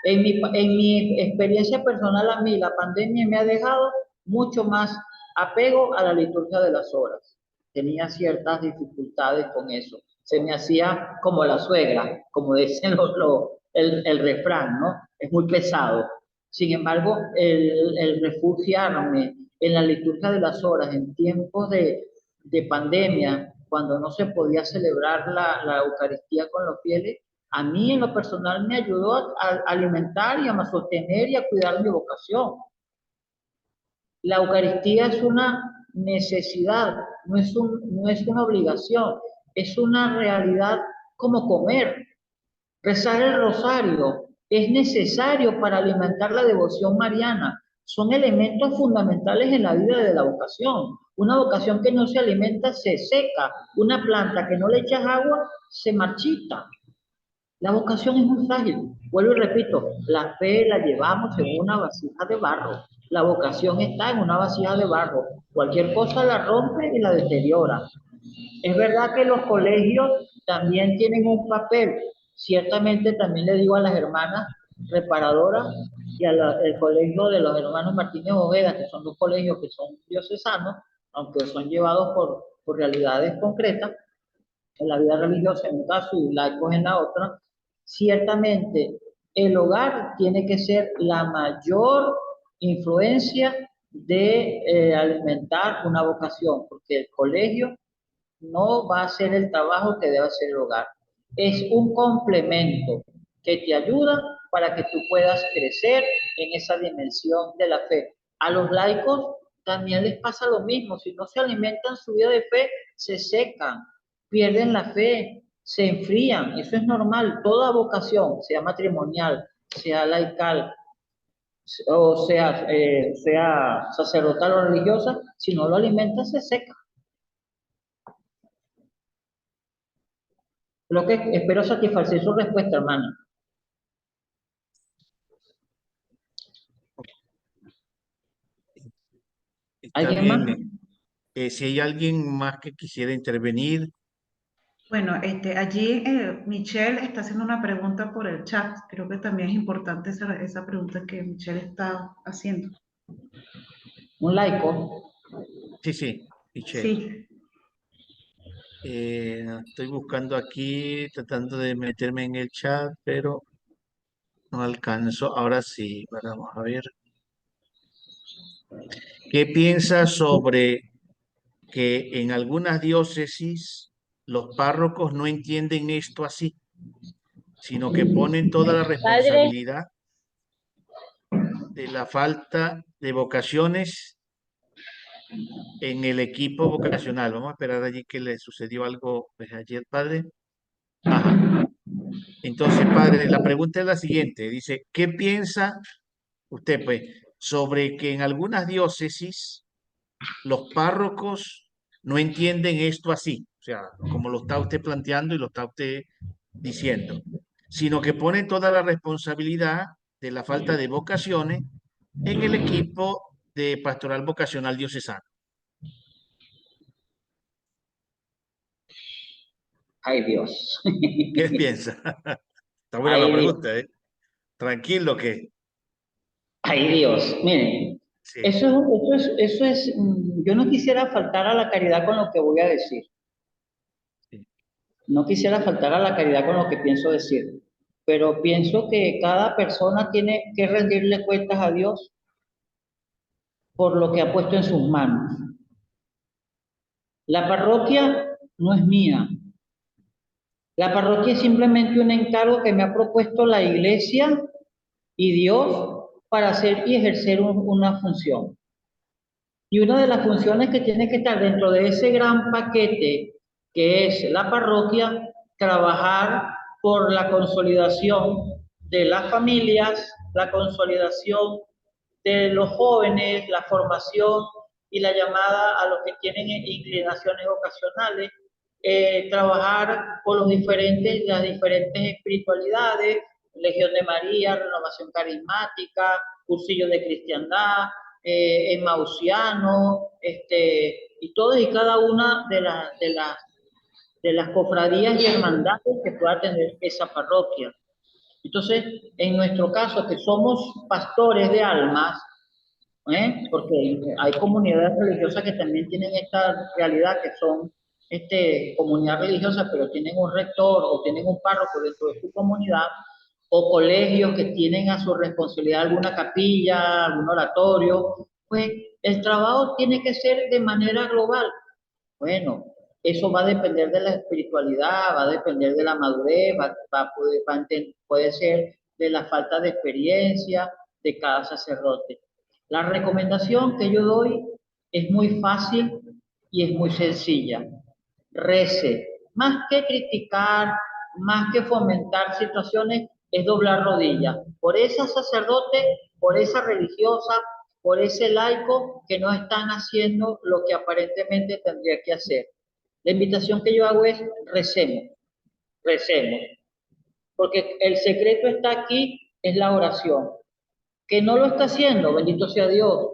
En mi experiencia personal, a mí la pandemia me ha dejado mucho más apego a la liturgia de las horas. Tenía ciertas dificultades con eso. Se me hacía como la suegra, como dicen el refrán, ¿no? Es muy pesado. Sin embargo, el refugiarme en la liturgia de las horas en tiempos de pandemia, cuando no se podía celebrar la Eucaristía con los fieles, a mí en lo personal me ayudó a alimentar y a sostener y a cuidar mi vocación. La Eucaristía es una necesidad, no es una obligación, es una realidad como comer. Rezar el rosario es necesario para alimentar la devoción mariana. Son elementos fundamentales en la vida de la vocación. Una vocación que no se alimenta se seca. Una planta que no le echas agua se marchita. La vocación es muy frágil. Vuelvo y repito, la fe la llevamos en una vasija de barro. La vocación está en una vasija de barro. Cualquier cosa la rompe y la deteriora. Es verdad que los colegios también tienen un papel. Ciertamente también le digo a las hermanas reparadoras y al colegio de los hermanos Martínez Ojeda, que son dos colegios que son diocesanos, aunque son llevados por realidades concretas, en la vida religiosa en un caso y laicos en la otra, ciertamente el hogar tiene que ser la mayor influencia de alimentar una vocación, porque el colegio no va a hacer el trabajo que debe hacer el hogar. Es un complemento que te ayuda para que tú puedas crecer en esa dimensión de la fe. A los laicos también les pasa lo mismo. Si no se alimentan su vida de fe, se secan, pierden la fe, se enfrían. Eso es normal. Toda vocación, sea matrimonial, sea laical, o sea sacerdotal o religiosa, si no lo alimenta, se seca. Lo que espero satisfacer su respuesta, hermana. Está ¿Alguien más? bien. Si hay alguien más que quisiera intervenir, Bueno, allí Michelle está haciendo una pregunta por el chat. Creo que también es importante esa pregunta que Michelle está haciendo. Un laico. sí, Michelle. Sí, Estoy buscando aquí, tratando de meterme en el chat, pero no alcanzo. Ahora sí, vamos a ver. ¿Qué piensa sobre que en algunas diócesis los párrocos no entienden esto así, sino que ponen toda la Padre, responsabilidad de la falta de vocaciones en el equipo vocacional? Vamos a esperar allí que le sucedió algo pues, ayer, padre. Ajá. Entonces, padre, la pregunta es la siguiente. Dice, ¿qué piensa usted, pues, sobre que en algunas diócesis los párrocos no entienden esto así? O sea, como lo está usted planteando y lo está usted diciendo, sino que ponen toda la responsabilidad de la falta de vocaciones en el equipo de pastoral vocacional diocesano. Ay, Dios. ¿Qué piensa? Está buena la Ay, Dios. pregunta, ¿eh? Tranquilo que Ay, Dios. Miren, sí, yo no quisiera faltar a la caridad con lo que voy a decir. sí. No quisiera faltar a la caridad con lo que pienso decir. Pero pienso que cada persona tiene que rendirle cuentas a Dios por lo que ha puesto en sus manos. La parroquia no es mía. La parroquia es simplemente un encargo que me ha propuesto la iglesia y Dios para hacer y ejercer una función. Y una de las funciones que tiene que estar dentro de ese gran paquete que es la parroquia, trabajar por la consolidación de las familias, la consolidación de los jóvenes, la formación y la llamada a los que tienen inclinaciones vocacionales, trabajar por las diferentes espiritualidades, Legión de María, Renovación Carismática, Cursillo de Cristiandad, Emausiano, y todas y cada una de las cofradías y hermandades que pueda tener esa parroquia. Entonces, en nuestro caso, que somos pastores de almas, porque hay comunidades religiosas que también tienen esta realidad, que son comunidades religiosas, pero tienen un rector o tienen un párroco dentro de su comunidad, o colegios que tienen a su responsabilidad alguna capilla, algún oratorio, pues el trabajo tiene que ser de manera global. Bueno, eso va a depender de la espiritualidad, va a depender de la madurez, puede ser de la falta de experiencia de cada sacerdote. La recomendación que yo doy es muy fácil y es muy sencilla. Rece. Más que criticar, más que fomentar situaciones, es doblar rodillas. Por esa sacerdote, por esa religiosa, por ese laico que no están haciendo lo que aparentemente tendría que hacer. La invitación que yo hago es recemos, recemos. Porque el secreto está aquí, es la oración. Que no lo está haciendo, bendito sea Dios.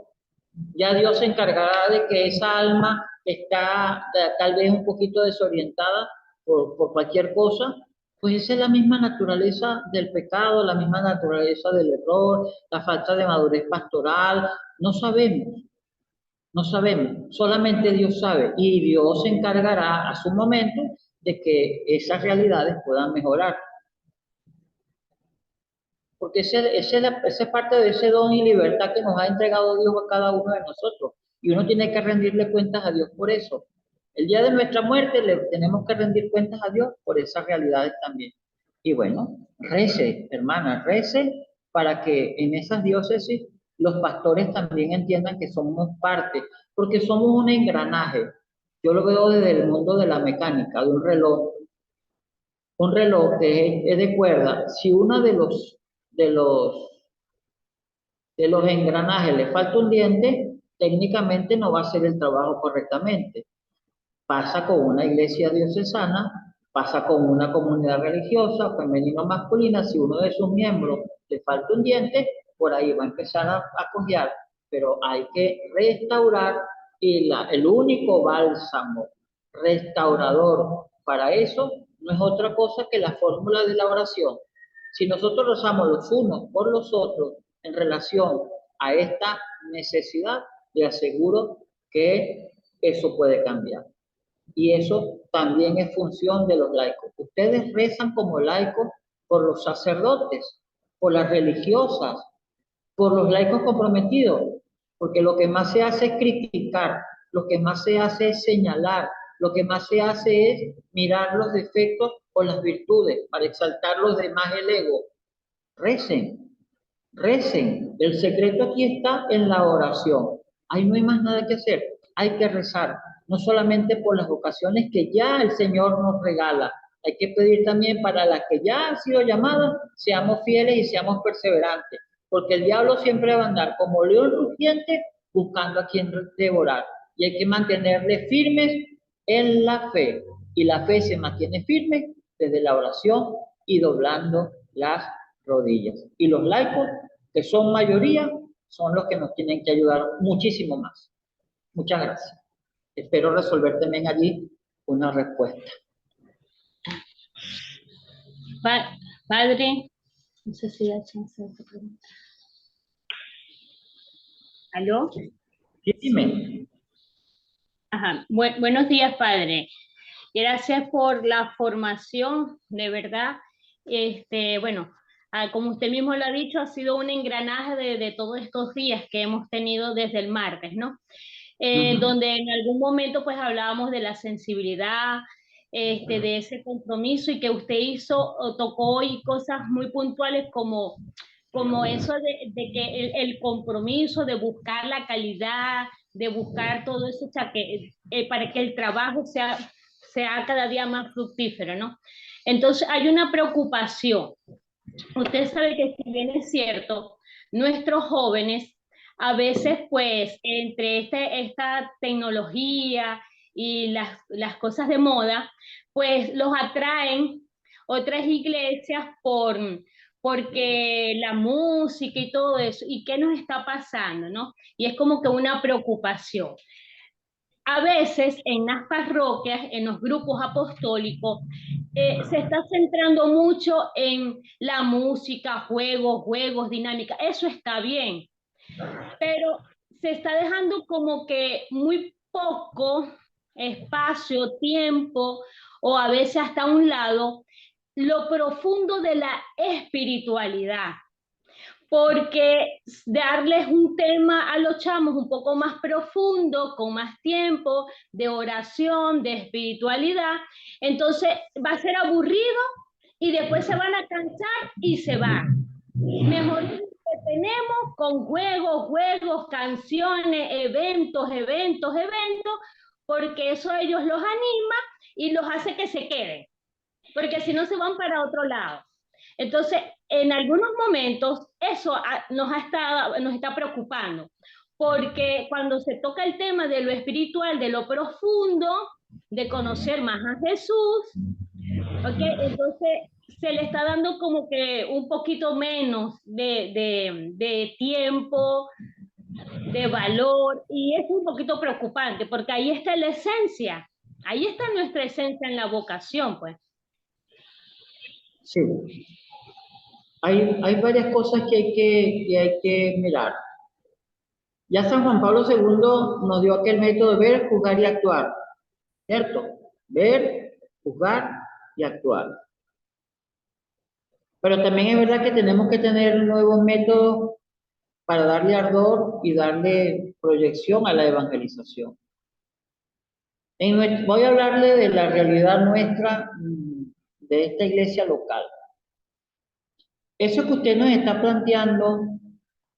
Ya Dios se encargará de que esa alma está tal vez un poquito desorientada por cualquier cosa, pues esa es la misma naturaleza del pecado, la misma naturaleza del error, la falta de madurez pastoral. No sabemos, no sabemos, solamente Dios sabe y Dios se encargará a su momento de que esas realidades puedan mejorar. Porque esa es parte de ese don y libertad que nos ha entregado Dios a cada uno de nosotros. Y uno tiene que rendirle cuentas a Dios por eso. El día de nuestra muerte le tenemos que rendir cuentas a Dios por esas realidades también. Y bueno, rece, hermana, rece para que en esas diócesis los pastores también entiendan que somos parte, porque somos un engranaje. Yo lo veo desde el mundo de la mecánica, de un reloj. Un reloj que es de cuerda. Si uno de los, de los engranajes le falta un diente, técnicamente no va a hacer el trabajo correctamente. Pasa con una iglesia diocesana, pasa con una comunidad religiosa, femenina o masculina. Si uno de sus miembros le falta un diente, por ahí va a empezar a cojear, pero hay que restaurar y el único bálsamo restaurador para eso no es otra cosa que la fórmula de la oración. Si nosotros rezamos los unos por los otros en relación a esta necesidad, le aseguro que eso puede cambiar. Y eso también es función de los laicos. Ustedes rezan como laicos por los sacerdotes, por las religiosas, por los laicos comprometidos, porque lo que más se hace es criticar, lo que más se hace es señalar, lo que más se hace es mirar los defectos o las virtudes para exaltar los demás el ego. Recen, recen. El secreto aquí está en la oración. Ahí no hay más nada que hacer. Hay que rezar, no solamente por las vocaciones que ya el Señor nos regala. Hay que pedir también para las que ya han sido llamadas, seamos fieles y seamos perseverantes. Porque el diablo siempre va a andar como león rugiente buscando a quien devorar. Y hay que mantenerle firmes en la fe. Y la fe se mantiene firme desde la oración y doblando las rodillas. Y los laicos, que son mayoría, son los que nos tienen que ayudar muchísimo más. Muchas gracias. Espero resolver también allí una respuesta. Padre, no sé si da chance de preguntar. ¿Aló? Sí, dime. Ajá. Buenos días, padre. Gracias por la formación, de verdad. Bueno, como usted mismo lo ha dicho, ha sido un engranaje de todos estos días que hemos tenido desde el martes, ¿no? Donde en algún momento pues hablábamos de la sensibilidad, de ese compromiso, y que usted tocó hoy cosas muy puntuales como eso de que el compromiso de buscar la calidad, de buscar todo eso, o sea, para que el trabajo sea cada día más fructífero, ¿no? Entonces hay una preocupación. Usted sabe que si bien es cierto, nuestros jóvenes a veces pues entre esta tecnología y las cosas de moda, pues los atraen otras iglesias porque la música y todo eso, y qué nos está pasando, ¿no? Y es como que una preocupación. A veces en las parroquias, en los grupos apostólicos, se está centrando mucho en la música, juegos, dinámica. Eso está bien, pero se está dejando como que muy poco espacio, tiempo, o a veces hasta a un lado, lo profundo de la espiritualidad. Porque darles un tema a los chamos un poco más profundo, con más tiempo, de oración, de espiritualidad, entonces va a ser aburrido y después se van a cansar y se van. Mejor tenemos con juegos, canciones, eventos, porque eso a ellos los anima y los hace que se queden, porque si no se van para otro lado. Entonces, en algunos momentos eso nos está preocupando, porque cuando se toca el tema de lo espiritual, de lo profundo, de conocer más a Jesús, ¿okay? Entonces se le está dando como que un poquito menos de tiempo, de valor, y es un poquito preocupante, porque ahí está la esencia, ahí está nuestra esencia en la vocación, pues. Sí. Hay varias cosas que hay que mirar. Ya San Juan Pablo II nos dio aquel método de ver, juzgar y actuar, ¿cierto? Ver, juzgar y actuar. Pero también es verdad que tenemos que tener nuevos métodos para darle ardor y darle proyección a la evangelización. Voy a hablarle de la realidad nuestra, de esta iglesia local. Eso que usted nos está planteando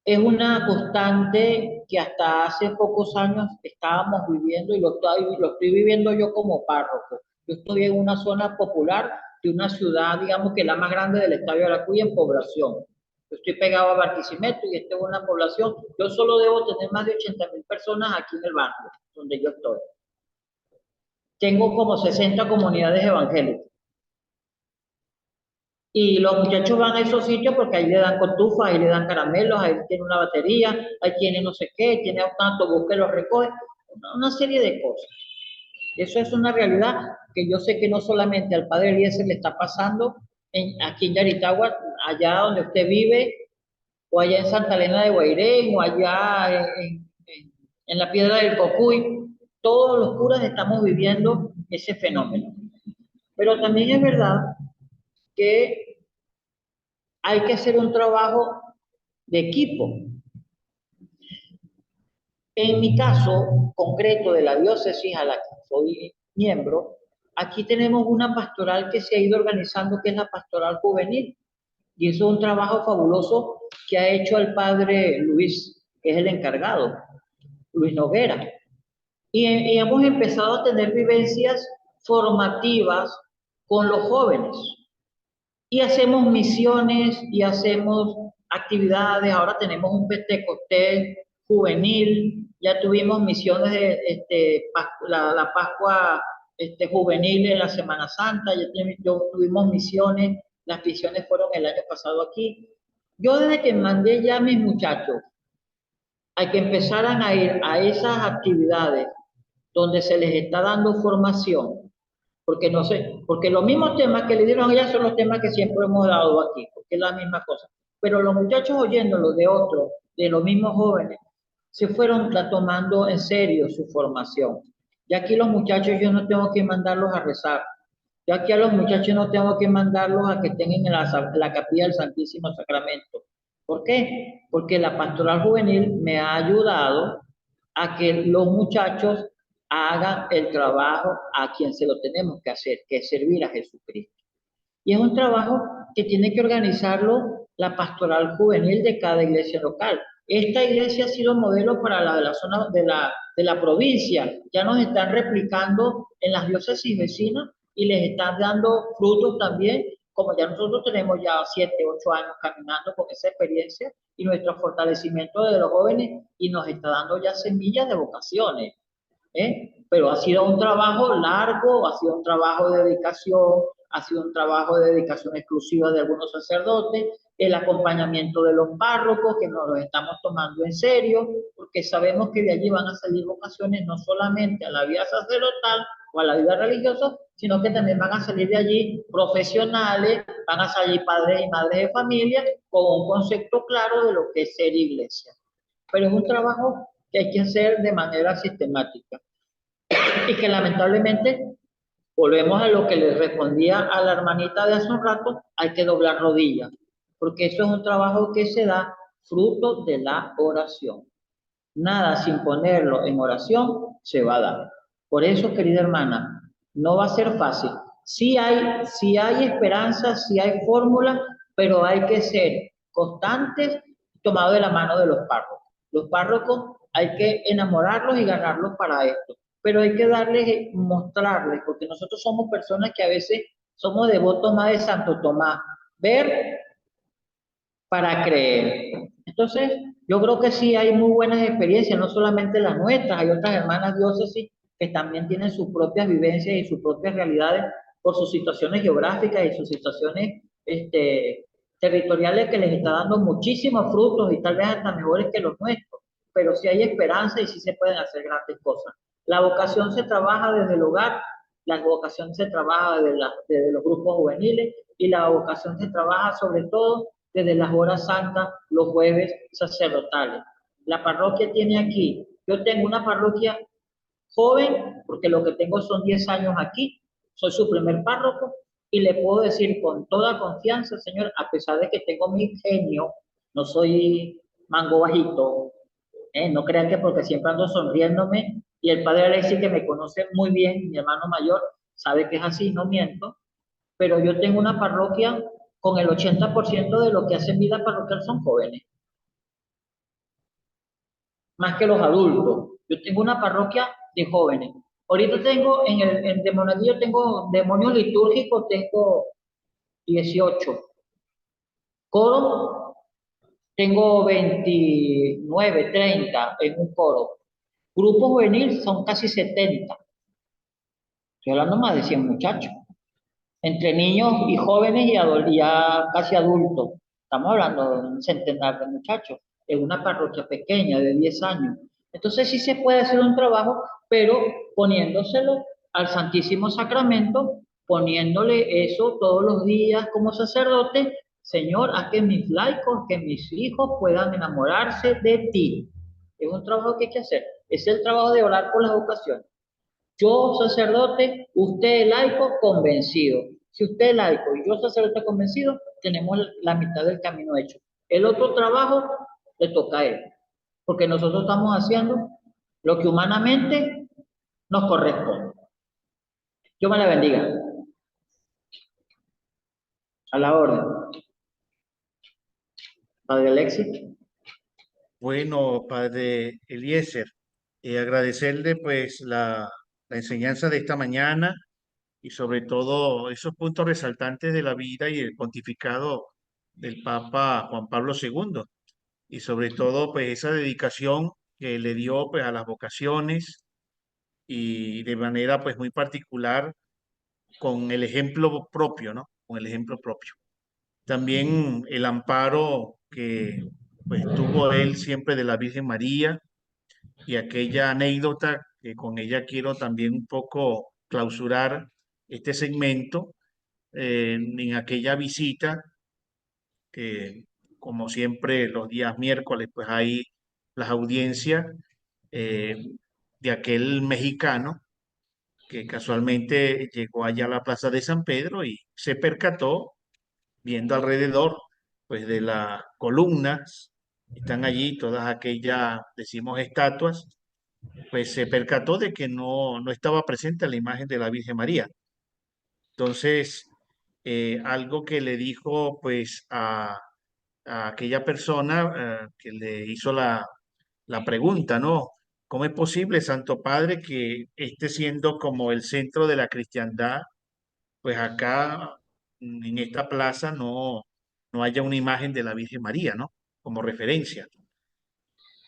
es una constante que hasta hace pocos años estábamos viviendo y lo estoy viviendo yo como párroco. Yo estoy en una zona popular de una ciudad, digamos que la más grande del estado de Aracui en población. Yo estoy pegado a Barquisimeto y esta es una población. Yo solo debo tener más de 80.000 personas aquí en el barrio donde yo estoy. Tengo como 60 comunidades evangélicas. Y los muchachos van a esos sitios porque ahí le dan cotufas, ahí le dan caramelos, ahí tiene una batería, ahí tiene no sé qué, tiene un autobús que los recoge, una serie de cosas. Eso es una realidad que yo sé que no solamente al padre Eliezer le está pasando aquí en Yaritagua, allá donde usted vive, o allá en Santa Elena de Guairén, o allá en la Piedra del Cocuy. Todos los curas estamos viviendo ese fenómeno. Pero también es verdad que hay que hacer un trabajo de equipo. En mi caso concreto de la diócesis a la que soy miembro, aquí tenemos una pastoral que se ha ido organizando, que es la pastoral juvenil. Y eso es un trabajo fabuloso que ha hecho el padre Luis, que es el encargado, Luis Noguera. Y hemos empezado a tener vivencias formativas con los jóvenes. Y hacemos misiones y hacemos actividades. Ahora tenemos un Pentecostés juvenil, ya tuvimos misiones de la Pascua juvenil en la Semana Santa, ya tuvimos misiones, las misiones fueron el año pasado aquí. Yo desde que mandé ya a mis muchachos a que empezaran a ir a esas actividades donde se les está dando formación, porque no sé, porque los mismos temas que le dieron allá son los temas que siempre hemos dado aquí, porque es la misma cosa. Pero los muchachos oyéndolo de otros, de los mismos jóvenes, se fueron tomando en serio su formación. Y aquí los muchachos yo no tengo que mandarlos a rezar. Yo aquí a los muchachos no tengo que mandarlos a que estén en la capilla del Santísimo Sacramento. ¿Por qué? Porque la pastoral juvenil me ha ayudado a que los muchachos hagan el trabajo a quien se lo tenemos que hacer, que es servir a Jesucristo. Y es un trabajo que tiene que organizarlo la pastoral juvenil de cada iglesia local. Esta iglesia ha sido modelo para la de la zona de la provincia. Ya nos están replicando en las diócesis vecinas y les están dando frutos también, como ya nosotros tenemos ya 7, 8 años caminando con esa experiencia y nuestro fortalecimiento de los jóvenes, y nos está dando ya semillas de vocaciones. Pero ha sido un trabajo largo, ha sido un trabajo de dedicación, ha sido un trabajo de dedicación exclusiva de algunos sacerdotes, el acompañamiento de los párrocos, que nos lo estamos tomando en serio, porque sabemos que de allí van a salir vocaciones no solamente a la vida sacerdotal o a la vida religiosa, sino que también van a salir de allí profesionales, van a salir padres y madres de familia con un concepto claro de lo que es ser iglesia. Pero es un trabajo que hay que hacer de manera sistemática y que lamentablemente, volvemos a lo que le respondía a la hermanita de hace un rato, hay que doblar rodillas, porque eso es un trabajo que se da fruto de la oración. Nada sin ponerlo en oración se va a dar. Por eso, querida hermana, no va a ser fácil. Sí hay esperanza, sí hay fórmula, pero hay que ser constantes, tomados de la mano de los párrocos. Los párrocos hay que enamorarlos y ganarlos para esto, pero hay que darles, mostrarles, porque nosotros somos personas que a veces somos devotos más de Santo Tomás. Ver para creer. Entonces, yo creo que sí hay muy buenas experiencias, no solamente las nuestras, hay otras hermanas diócesis que también tienen sus propias vivencias y sus propias realidades por sus situaciones geográficas y sus situaciones territoriales, que les está dando muchísimos frutos y tal vez hasta mejores que los nuestros, pero sí hay esperanza y sí se pueden hacer grandes cosas. La vocación se trabaja desde el hogar, la vocación se trabaja desde los grupos juveniles, y la vocación se trabaja sobre todo desde las horas santas, los jueves sacerdotales. La parroquia tiene aquí, yo tengo una parroquia joven, porque lo que tengo son 10 años aquí, soy su primer párroco, y le puedo decir con toda confianza, Señor, a pesar de que tengo mi genio, no soy mango bajito, no crean que porque siempre ando sonriéndome, y el padre Alexis, que me conoce muy bien, mi hermano mayor, sabe que es así, no miento, pero yo tengo una parroquia con el 80% de lo que hacen vida parroquial son jóvenes, más que los adultos. Yo tengo una parroquia de jóvenes. Ahorita tengo, de monaguillo tengo demonios litúrgicos, tengo 18. Coro, tengo 29, 30 en un coro. Grupo juvenil son casi 70. Estoy hablando más de 100 muchachos. Entre niños y jóvenes y ya casi adultos. Estamos hablando de un centenar de muchachos en una parroquia pequeña de 10 años. Entonces sí se puede hacer un trabajo, pero poniéndoselo al Santísimo Sacramento, poniéndole eso todos los días como sacerdote. Señor, haz que mis laicos, que mis hijos puedan enamorarse de ti. Es un trabajo que hay que hacer. Es el trabajo de orar por las vocaciones. Yo sacerdote, usted laico convencido. Si usted es laico y yo sacerdote convencido, tenemos la mitad del camino hecho. El otro trabajo le toca a él, porque nosotros estamos haciendo lo que humanamente nos corresponde. Dios me la bendiga. A la orden. Padre Alexis. Bueno, padre Eliezer, agradecerle pues la enseñanza de esta mañana y sobre todo esos puntos resaltantes de la vida y el pontificado del Papa Juan Pablo II, y sobre todo pues esa dedicación que le dio pues a las vocaciones, y de manera pues muy particular con el ejemplo propio, ¿no? Con el ejemplo propio. También el amparo que pues tuvo él siempre de la Virgen María, y aquella anécdota que con ella quiero también un poco clausurar este segmento, en aquella visita, que como siempre los días miércoles pues hay las audiencias, eh, de aquel mexicano que casualmente llegó allá a la Plaza de San Pedro y se percató, viendo alrededor pues de las columnas, están allí todas aquellas, decimos, estatuas, pues se percató de que no estaba presente la imagen de la Virgen María. Entonces, algo que le dijo pues a aquella persona que le hizo la pregunta, ¿no? ¿Cómo es posible, Santo Padre, que esté siendo como el centro de la cristiandad, pues acá en esta plaza no haya una imagen de la Virgen María, ¿no? Como referencia.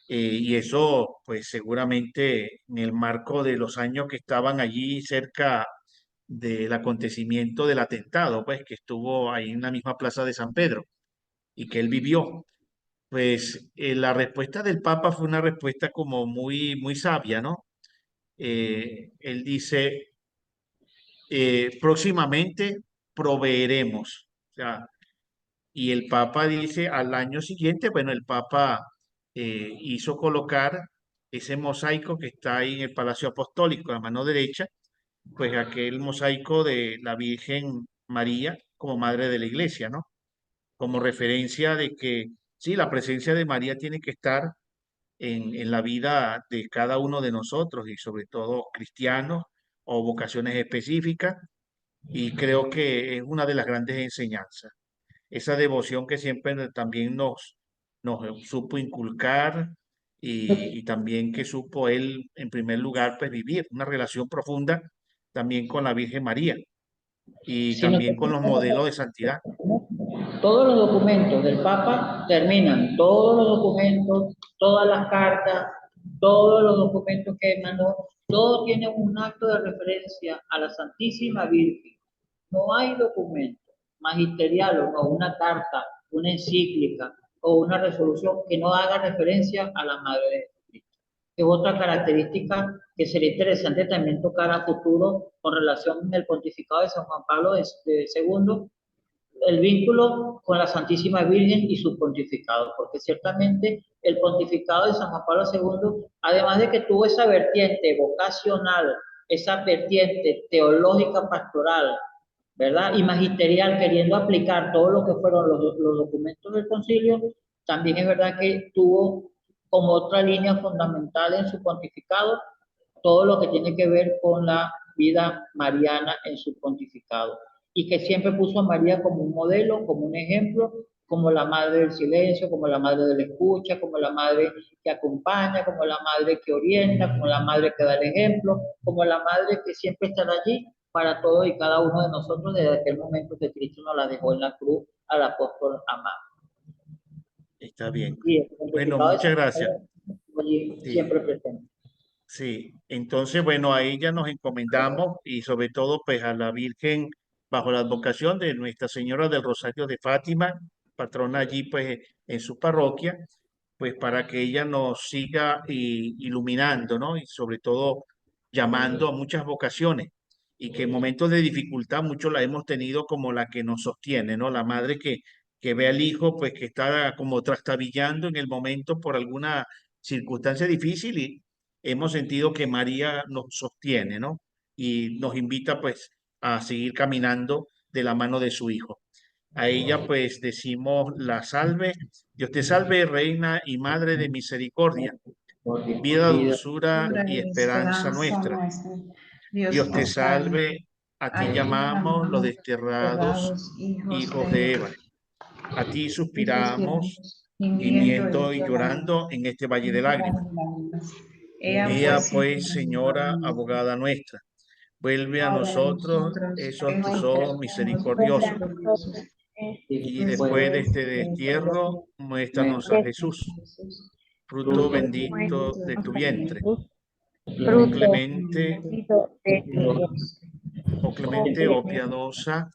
Y eso, pues seguramente en el marco de los años que estaban allí cerca del acontecimiento del atentado, pues que estuvo ahí en la misma plaza de San Pedro y que él vivió. Pues la respuesta del Papa fue una respuesta como muy sabia, ¿no? Él dice, próximamente proveeremos. O sea, y el Papa dice al año siguiente, bueno, el Papa hizo colocar ese mosaico que está ahí en el Palacio Apostólico, a la mano derecha, pues aquel mosaico de la Virgen María como Madre de la Iglesia, ¿no? Como referencia de que sí, la presencia de María tiene que estar en la vida de cada uno de nosotros y sobre todo cristianos o vocaciones específicas, y creo que es una de las grandes enseñanzas esa devoción que siempre también nos supo inculcar y también que supo él, en primer lugar, pues vivir una relación profunda también con la Virgen María y Si nos también con los modelos de santidad. todos los documentos del Papa terminan, todos los documentos, todas las cartas, todos los documentos que mandó, todo tiene un acto de referencia a la Santísima Virgen. No hay documento magisterial o no, una carta, una encíclica o una resolución que no haga referencia a la Madre de Jesucristo. Es otra característica que sería interesante también tocar a futuro con relación al pontificado de San Juan Pablo II, el vínculo con la Santísima Virgen y su pontificado, porque ciertamente el pontificado de San Juan Pablo II, además de que tuvo esa vertiente vocacional, esa vertiente teológica pastoral, ¿verdad? Y magisterial, queriendo aplicar todo lo que fueron los documentos del concilio, también es verdad que tuvo como otra línea fundamental en su pontificado todo lo que tiene que ver con la vida mariana en su pontificado y que siempre puso a María como un modelo, como un ejemplo, como la madre del silencio, como la madre de la escucha, como la madre que acompaña, como la madre que orienta, como la madre que da el ejemplo, como la madre que siempre estará allí para todos y cada uno de nosotros desde aquel momento que Cristo nos la dejó en la cruz al apóstol amado. Está bien. Y el Bueno, pontificado de muchas San gracias. Pablo allí Sí, siempre presente. sí. Entonces, bueno, a ella nos encomendamos y sobre todo pues a la Virgen bajo la advocación de Nuestra Señora del Rosario de Fátima, patrona allí pues en su parroquia, pues para que ella nos siga iluminando, ¿no? Y sobre todo llamando a muchas vocaciones y que en momentos de dificultad muchos la hemos tenido como la que nos sostiene, ¿no? La madre que ve al hijo pues que está como trastabillando en el momento por alguna circunstancia difícil y hemos sentido que María nos sostiene, ¿no? Y nos invita pues a seguir caminando de la mano de su hijo. A ella pues decimos la salve. Dios te salve, Reina y Madre de misericordia, vida, dulzura Dulzura y y esperanza esperanza nuestra. nuestra. Dios Dios te te salve. salve, a ti A ti llamamos los llamamos desterrados desterrados hijos hijos de de Eva. Eva. A ti Y suspiramos, suspiramos, gimiendo gimiendo y y llorando llorando en este valle en de este lágrimas. valle de lágrimas. Ea Ea pues, pues, Señora, Señora, abogada nuestra, abogada nuestra, vuelve a ahora a nosotros nosotros, esos tus esos ojos ojos misericordiosos. misericordiosos, Y después de después este de este destierro, muéstranos a Jesús, Jesús, fruto fruto bendito de tu vientre. Oh fruto clemente, de tu Dios. oh clemente, oh piadosa,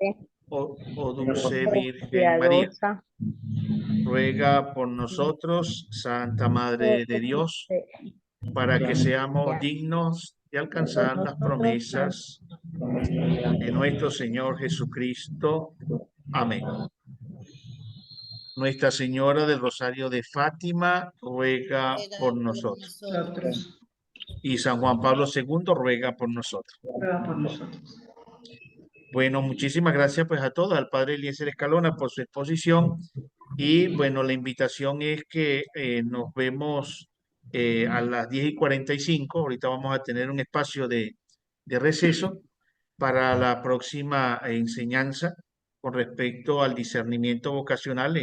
oh dulce Virgen María, piadosa, ruega por nosotros, Santa Madre de Dios, para que seamos dignos de por alcanzar las nosotros, promesas de nuestro Señor Jesucristo. Amén. Nuestra Señora del Rosario de Fátima ruega por nosotros. Nosotros, Y San Juan Pablo II ruega por nosotros. ruega por nosotros. Bueno, muchísimas gracias pues a todos, al Padre Eliezer Escalona por su exposición. Y bueno, la invitación es que nos vemos a las 10:45. Ahorita vamos a tener un espacio de receso para la próxima enseñanza con respecto al discernimiento vocacional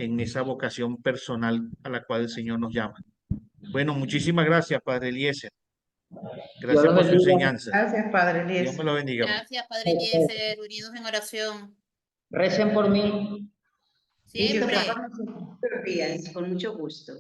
en esa vocación personal a la cual el Señor nos llama. Bueno, muchísimas gracias, Padre Eliezer. Dios Gracias los por su bendiga. enseñanza. Gracias, Padre Dios me Eliezer. lo bendiga. Gracias, Padre Eliezer, unidos en oración. Recen por mí. Y que Siempre. está con nosotros. Buenos días, con mucho gusto.